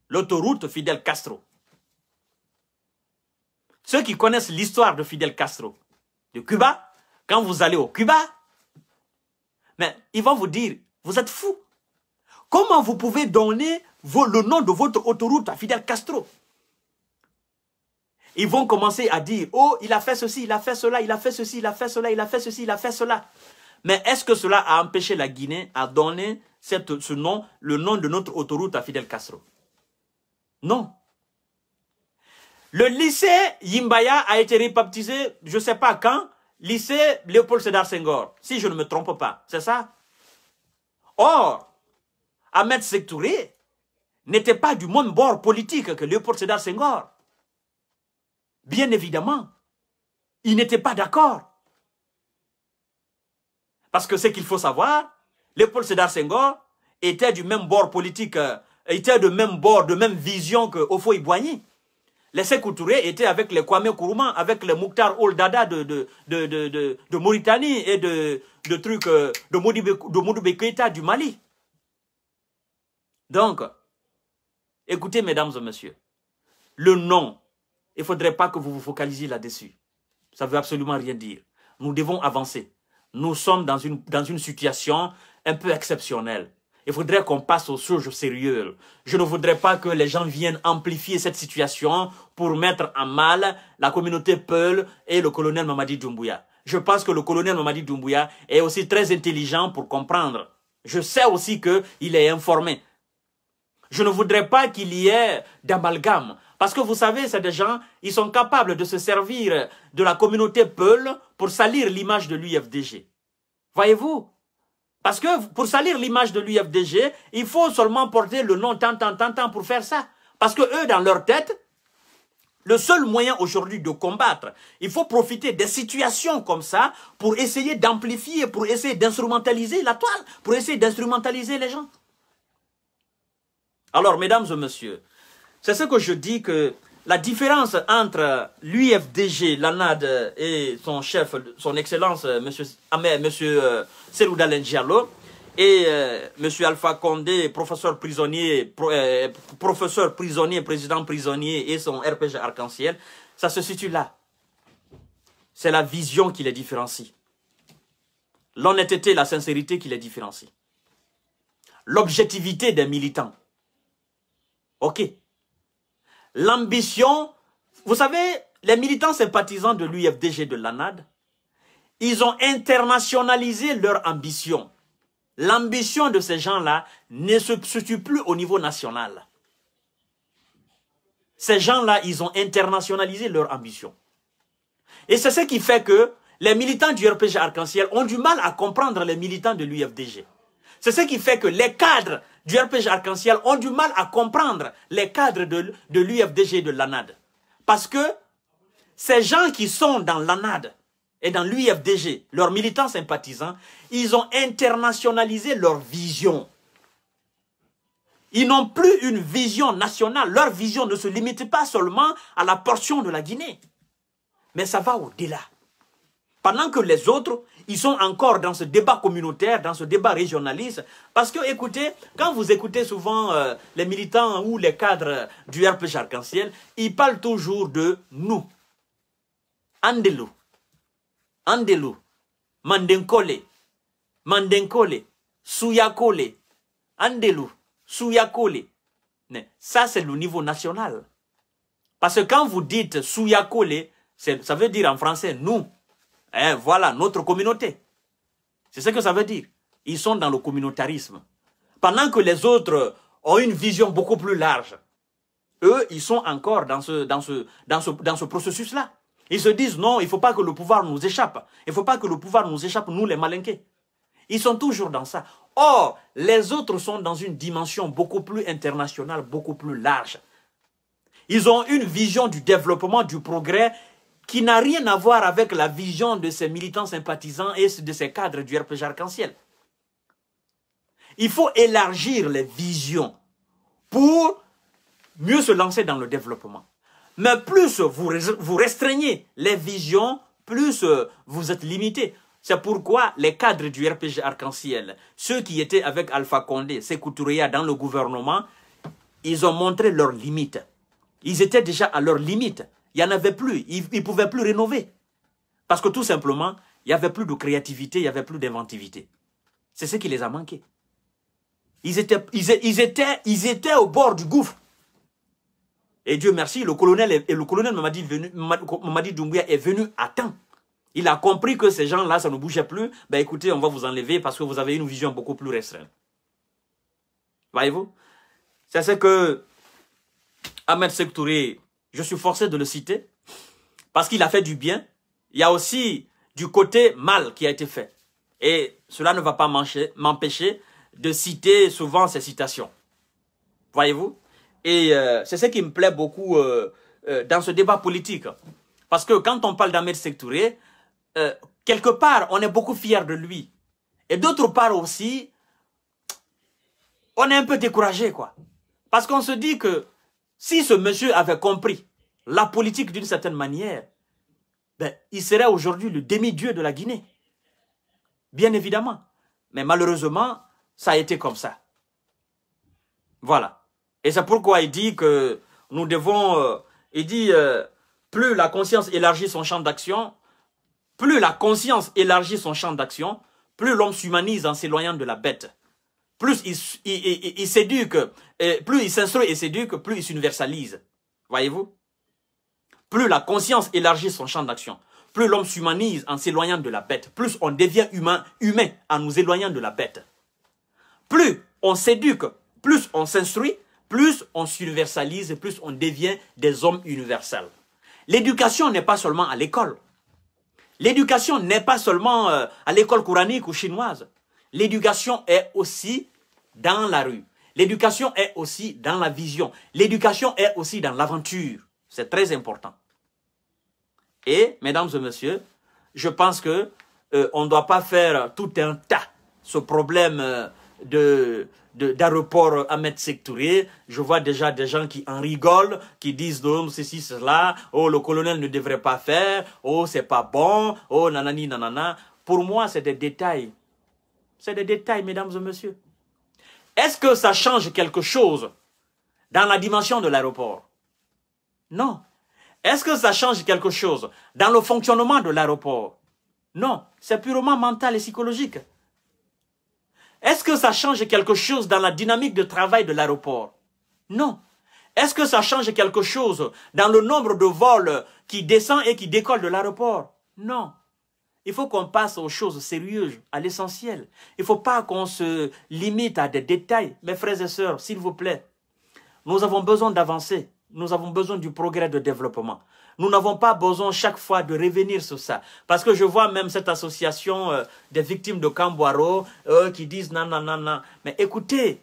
L'autoroute Fidel Castro. Ceux qui connaissent l'histoire de Fidel Castro, de Cuba, quand vous allez au Cuba, mais ils vont vous dire, vous êtes fous. Comment vous pouvez donner le nom de votre autoroute à Fidel Castro? Ils vont commencer à dire, oh, il a fait ceci, il a fait cela, il a fait ceci, il a fait cela, il a fait ceci, il a fait cela. Mais est-ce que cela a empêché la Guinée à donner ce nom, le nom de notre autoroute à Fidel Castro? Non. Le lycée Yimbaya a été rebaptisé, je ne sais pas quand, lycée Léopold Sédar Senghor, si je ne me trompe pas, c'est ça? Or, Ahmed Sékou Touré n'était pas du même bord politique que Léopold Sédar Senghor. Bien évidemment, il n'était pas d'accord. Parce que ce qu'il faut savoir, Léopold Sédar Senghor était du même bord politique, était de même bord, de même vision que Houphouët-Boigny. Les Sékou Touré étaient avec les Kwame Nkrumah, avec les Mokhtar Ould Daddah de Mauritanie et de Modibo Keïta du Mali. Donc, écoutez, mesdames et messieurs, le nom, il ne faudrait pas que vous vous focalisiez là-dessus. Ça ne veut absolument rien dire. Nous devons avancer. Nous sommes dans une situation un peu exceptionnelle. Il faudrait qu'on passe aux choses sérieuses. Je ne voudrais pas que les gens viennent amplifier cette situation pour mettre en mal la communauté Peul et le colonel Mamadi Doumbouya. Je pense que le colonel Mamadi Doumbouya est aussi très intelligent pour comprendre. Je sais aussi qu'il est informé. Je ne voudrais pas qu'il y ait d'amalgame. Parce que vous savez, c'est des gens, ils sont capables de se servir de la communauté Peul pour salir l'image de l'UFDG. Voyez-vous? Parce que pour salir l'image de l'UFDG, il faut seulement porter le nom tant pour faire ça. Parce que eux, dans leur tête, le seul moyen aujourd'hui de combattre, il faut profiter des situations comme ça pour essayer d'amplifier, pour essayer d'instrumentaliser la toile, pour essayer d'instrumentaliser les gens. Alors, mesdames et messieurs, c'est ce que je dis que la différence entre l'UFDG, l'ANAD et son chef, son excellence, M. Cellou Dalein Diallo, et M. Alpha Condé, professeur prisonnier, président prisonnier et son RPG Arc-en-Ciel, ça se situe là. C'est la vision qui les différencie. L'honnêteté, la sincérité qui les différencie. L'objectivité des militants. Ok. L'ambition, vous savez, les militants sympathisants de l'UFDG de l'ANAD, ils ont internationalisé leur ambition. L'ambition de ces gens-là ne se situe plus au niveau national. Ces gens-là, ils ont internationalisé leur ambition. Et c'est ce qui fait que les militants du RPG Arc-en-Ciel ont du mal à comprendre les militants de l'UFDG. C'est ce qui fait que les cadres du RPG Arc-en-Ciel ont du mal à comprendre les cadres de l'UFDG et de l'ANAD. Parce que ces gens qui sont dans l'ANAD et dans l'UFDG, leurs militants sympathisants, ils ont internationalisé leur vision. Ils n'ont plus une vision nationale. Leur vision ne se limite pas seulement à la portion de la Guinée. Mais ça va au-delà. Pendant que les autres, ils sont encore dans ce débat communautaire, dans ce débat régionaliste. Parce que, écoutez, quand vous écoutez souvent les militants ou les cadres du RPG Arc-en-Ciel, ils parlent toujours de nous. Andelo, Andelo, Mandenkole, Mandenkole, Souyakole, Andelo, Souyakole. Ça, c'est le niveau national. Parce que quand vous dites Souyakole, ça veut dire en français nous. Hein, voilà, notre communauté. C'est ce que ça veut dire. Ils sont dans le communautarisme. Pendant que les autres ont une vision beaucoup plus large. Eux, ils sont encore dans ce processus-là. Ils se disent non, il ne faut pas que le pouvoir nous échappe. Il ne faut pas que le pouvoir nous échappe, nous les malinqués. Ils sont toujours dans ça. Or, les autres sont dans une dimension beaucoup plus internationale, beaucoup plus large. Ils ont une vision du développement, du progrès, qui n'a rien à voir avec la vision de ces militants sympathisants et de ces cadres du RPG Arc-en-Ciel. Il faut élargir les visions pour mieux se lancer dans le développement. Mais plus vous restreignez les visions, plus vous êtes limité. C'est pourquoi les cadres du RPG Arc-en-Ciel, ceux qui étaient avec Alpha Condé, Sékou Touré dans le gouvernement, ils ont montré leurs limites. Ils étaient déjà à leurs limites. Il n'y en avait plus. Ils ne pouvaient plus rénover. Parce que tout simplement, il n'y avait plus de créativité, il n'y avait plus d'inventivité. C'est ce qui les a manqué. Ils étaient au bord du gouffre. Et Dieu merci, le colonel Mamadi Doumbouya est venu à temps. Il a compris que ces gens-là, ça ne bougeait plus. Ben écoutez, on va vous enlever parce que vous avez une vision beaucoup plus restreinte. Voyez-vous? C'est ce que Ahmed Sékou Touré, je suis forcé de le citer, parce qu'il a fait du bien. Il y a aussi du côté mal qui a été fait. Et cela ne va pas m'empêcher de citer souvent ces citations. Voyez-vous? Et c'est ce qui me plaît beaucoup dans ce débat politique. Parce que quand on parle d'Ahmed Sékou Touré, quelque part, on est beaucoup fiers de lui. Et d'autre part aussi, on est un peu découragé, quoi. Parce qu'on se dit que si ce monsieur avait compris la politique d'une certaine manière, ben, il serait aujourd'hui le demi-dieu de la Guinée. Bien évidemment. Mais malheureusement, ça a été comme ça. Voilà. Et c'est pourquoi il dit que nous devons... plus la conscience élargit son champ d'action, plus l'homme s'humanise en s'éloignant de la bête. Plus il s'éduque, plus il s'instruit et s'éduque, plus il s'universalise. Voyez-vous? Plus la conscience élargit son champ d'action, plus l'homme s'humanise en s'éloignant de la bête, plus on devient humain en nous éloignant de la bête. Plus on s'éduque, plus on s'instruit, plus on s'universalise, plus on devient des hommes universels. L'éducation n'est pas seulement à l'école. L'éducation n'est pas seulement à l'école coranique ou chinoise. L'éducation est aussi dans la rue. L'éducation est aussi dans la vision. L'éducation est aussi dans l'aventure. C'est très important. Et, mesdames et messieurs, je pense que on ne doit pas faire tout un tas ce problème d'aéroport Ahmed Sékou Touré. Je vois déjà des gens qui en rigolent, qui disent non, ceci, cela, oh, le colonel ne devrait pas faire, oh, c'est pas bon, oh, nanani, nanana. Pour moi, c'est des détails. C'est des détails, mesdames et messieurs. Est-ce que ça change quelque chose dans la dimension de l'aéroport? Non. Est-ce que ça change quelque chose dans le fonctionnement de l'aéroport? Non. C'est purement mental et psychologique. Est-ce que ça change quelque chose dans la dynamique de travail de l'aéroport? Non. Est-ce que ça change quelque chose dans le nombre de vols qui descend et qui décolle de l'aéroport? Non. Il faut qu'on passe aux choses sérieuses, à l'essentiel. Il ne faut pas qu'on se limite à des détails. Mes frères et sœurs, s'il vous plaît, nous avons besoin d'avancer. Nous avons besoin du progrès de développement. Nous n'avons pas besoin chaque fois de revenir sur ça. Parce que je vois même cette association des victimes de Kambouaro qui disent non, non, non, non. Mais écoutez,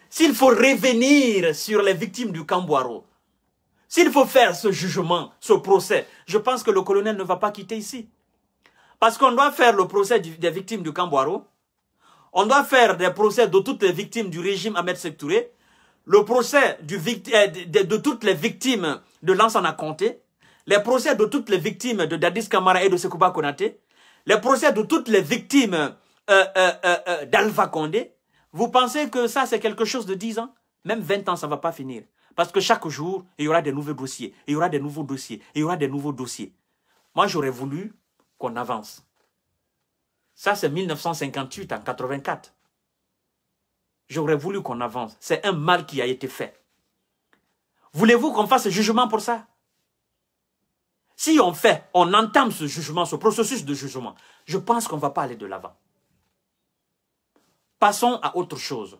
s'il faut revenir sur les victimes du Kambouaro, s'il faut faire ce jugement, ce procès, je pense que le colonel ne va pas quitter ici. Parce qu'on doit faire le procès des victimes du Kambouaro. On doit faire des procès de toutes les victimes du régime Ahmed Sékou Touré. Le procès de toutes les victimes de Lansana Conté. Les procès de toutes les victimes de Dadis Camara et de Sekouba Konaté. Les procès de toutes les victimes d'Alpha Condé. Vous pensez que ça c'est quelque chose de 10 ans? Même 20 ans ça ne va pas finir. Parce que chaque jour, il y aura des nouveaux dossiers. Il y aura des nouveaux dossiers. Il y aura des nouveaux dossiers. Moi j'aurais voulu qu'on avance. Ça, c'est 1958 en 84. J'aurais voulu qu'on avance. C'est un mal qui a été fait. Voulez-vous qu'on fasse ce jugement pour ça? Si on entame ce jugement, ce processus de jugement, je pense qu'on ne va pas aller de l'avant. Passons à autre chose.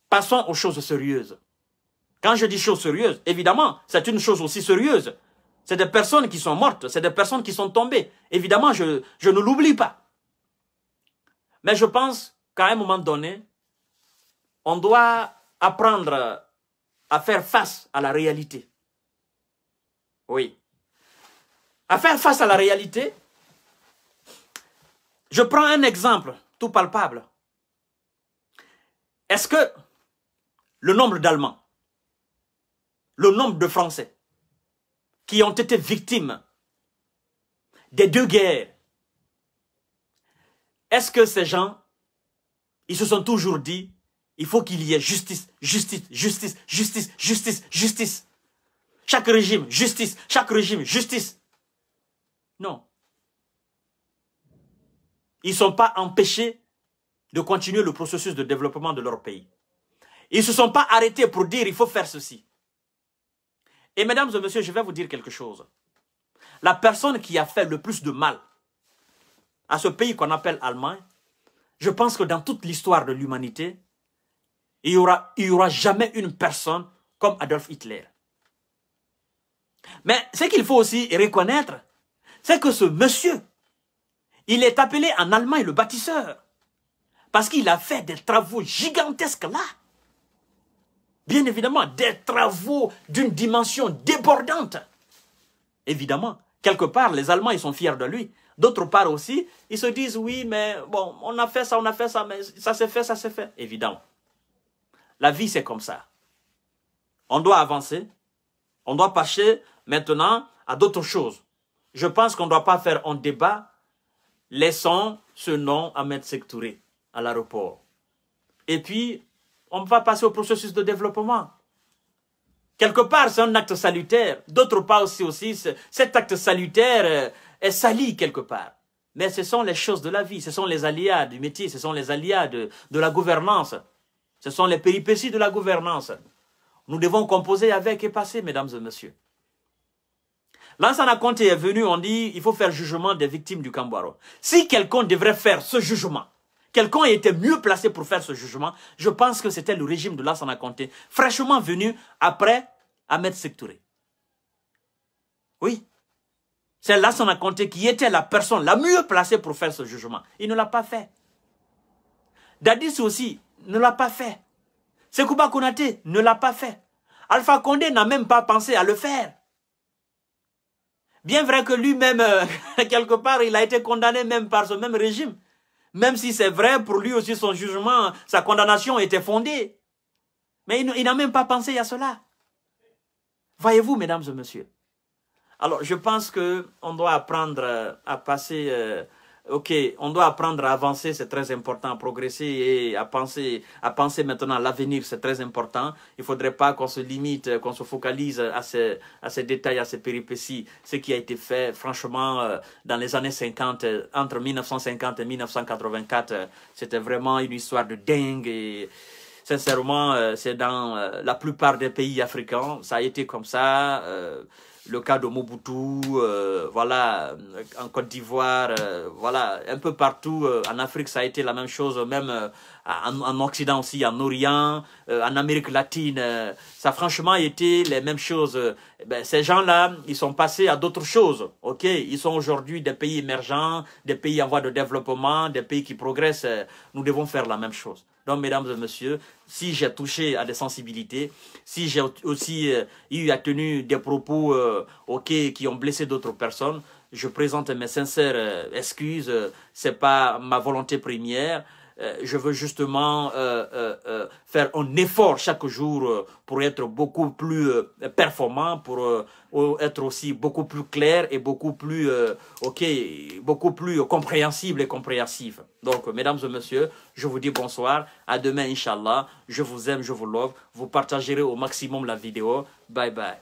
Passons aux choses sérieuses. Quand je dis choses sérieuses, évidemment, c'est une chose aussi sérieuse. C'est des personnes qui sont mortes, c'est des personnes qui sont tombées. Évidemment, je ne l'oublie pas. Mais je pense qu'à un moment donné, on doit apprendre à faire face à la réalité. Oui. À faire face à la réalité, je prends un exemple tout palpable. Est-ce que le nombre d'Allemands, le nombre de Français qui ont été victimes des deux guerres, est-ce que ces gens, ils se sont toujours dit, il faut qu'il y ait justice, justice, justice, justice, justice, justice. Chaque régime, justice, chaque régime, justice. Non. Ils ne sont pas empêchés de continuer le processus de développement de leur pays. Ils ne se sont pas arrêtés pour dire, il faut faire ceci. Et mesdames et messieurs, je vais vous dire quelque chose. La personne qui a fait le plus de mal à ce pays qu'on appelle Allemagne, je pense que dans toute l'histoire de l'humanité, il y aura jamais une personne comme Adolf Hitler. Mais ce qu'il faut aussi reconnaître, c'est que ce monsieur, il est appelé en Allemagne le bâtisseur. Parce qu'il a fait des travaux gigantesques là. Bien évidemment, des travaux d'une dimension débordante. Évidemment, quelque part, les Allemands, ils sont fiers de lui. D'autre part aussi, ils se disent, oui, mais bon, on a fait ça, mais ça s'est fait, ça s'est fait. Évidemment. La vie, c'est comme ça. On doit avancer. On doit passer maintenant à d'autres choses. Je pense qu'on ne doit pas faire un débat. Laissons ce nom à Ahmed Sékou Touré à l'aéroport. Et puis, on va passer au processus de développement. Quelque part, c'est un acte salutaire. D'autre part aussi, cet acte salutaire est sali quelque part. Mais ce sont les choses de la vie, ce sont les aléas du métier, ce sont les aléas de la gouvernance. Ce sont les péripéties de la gouvernance. Nous devons composer avec et passer, mesdames et messieurs. Lansana Conté est venu, on dit, il faut faire jugement des victimes du Kambouaro. Si quelqu'un devrait faire ce jugement, quelqu'un était mieux placé pour faire ce jugement, je pense que c'était le régime de Lansana Conté, fraîchement venu après Ahmed Sékou Touré. Oui. C'est Lansana Conté qui était la personne la mieux placée pour faire ce jugement. Il ne l'a pas fait. Dadis aussi ne l'a pas fait. Sekouba Konaté ne l'a pas fait. Alpha Condé n'a même pas pensé à le faire. Bien vrai que lui-même, quelque part, il a été condamné même par ce même régime. Même si c'est vrai, pour lui aussi, son jugement, sa condamnation était fondée. Mais il n'a même pas pensé à cela. Voyez-vous, mesdames et messieurs. Alors, je pense qu'on doit apprendre à passer... on doit apprendre à avancer, c'est très important, à progresser et à penser maintenant à l'avenir, c'est très important. Il ne faudrait pas qu'on se limite, qu'on se focalise à ces détails, à ces péripéties. Ce qui a été fait, franchement, dans les années 50, entre 1950 et 1984, c'était vraiment une histoire de dingue. Et sincèrement, c'est dans la plupart des pays africains, ça a été comme ça. Le cas de Mobutu, voilà, en Côte d'Ivoire, voilà, un peu partout en Afrique, ça a été la même chose, même en Occident aussi, en Orient, en Amérique latine, ça a franchement été les mêmes choses. Ces gens-là, ils sont passés à d'autres choses, ok? Ils sont aujourd'hui des pays émergents, des pays en voie de développement, des pays qui progressent. Nous devons faire la même chose. Donc, mesdames et messieurs, si j'ai touché à des sensibilités, si j'ai aussi eu à tenir des propos qui ont blessé d'autres personnes, je présente mes sincères excuses. C'est pas ma volonté première. Je veux justement faire un effort chaque jour pour être beaucoup plus performant, pour être aussi beaucoup plus clair et beaucoup plus, beaucoup plus compréhensible et compréhensif. Donc, mesdames et messieurs, je vous dis bonsoir. À demain, Inch'Allah. Je vous aime, je vous love. Vous partagerez au maximum la vidéo. Bye bye.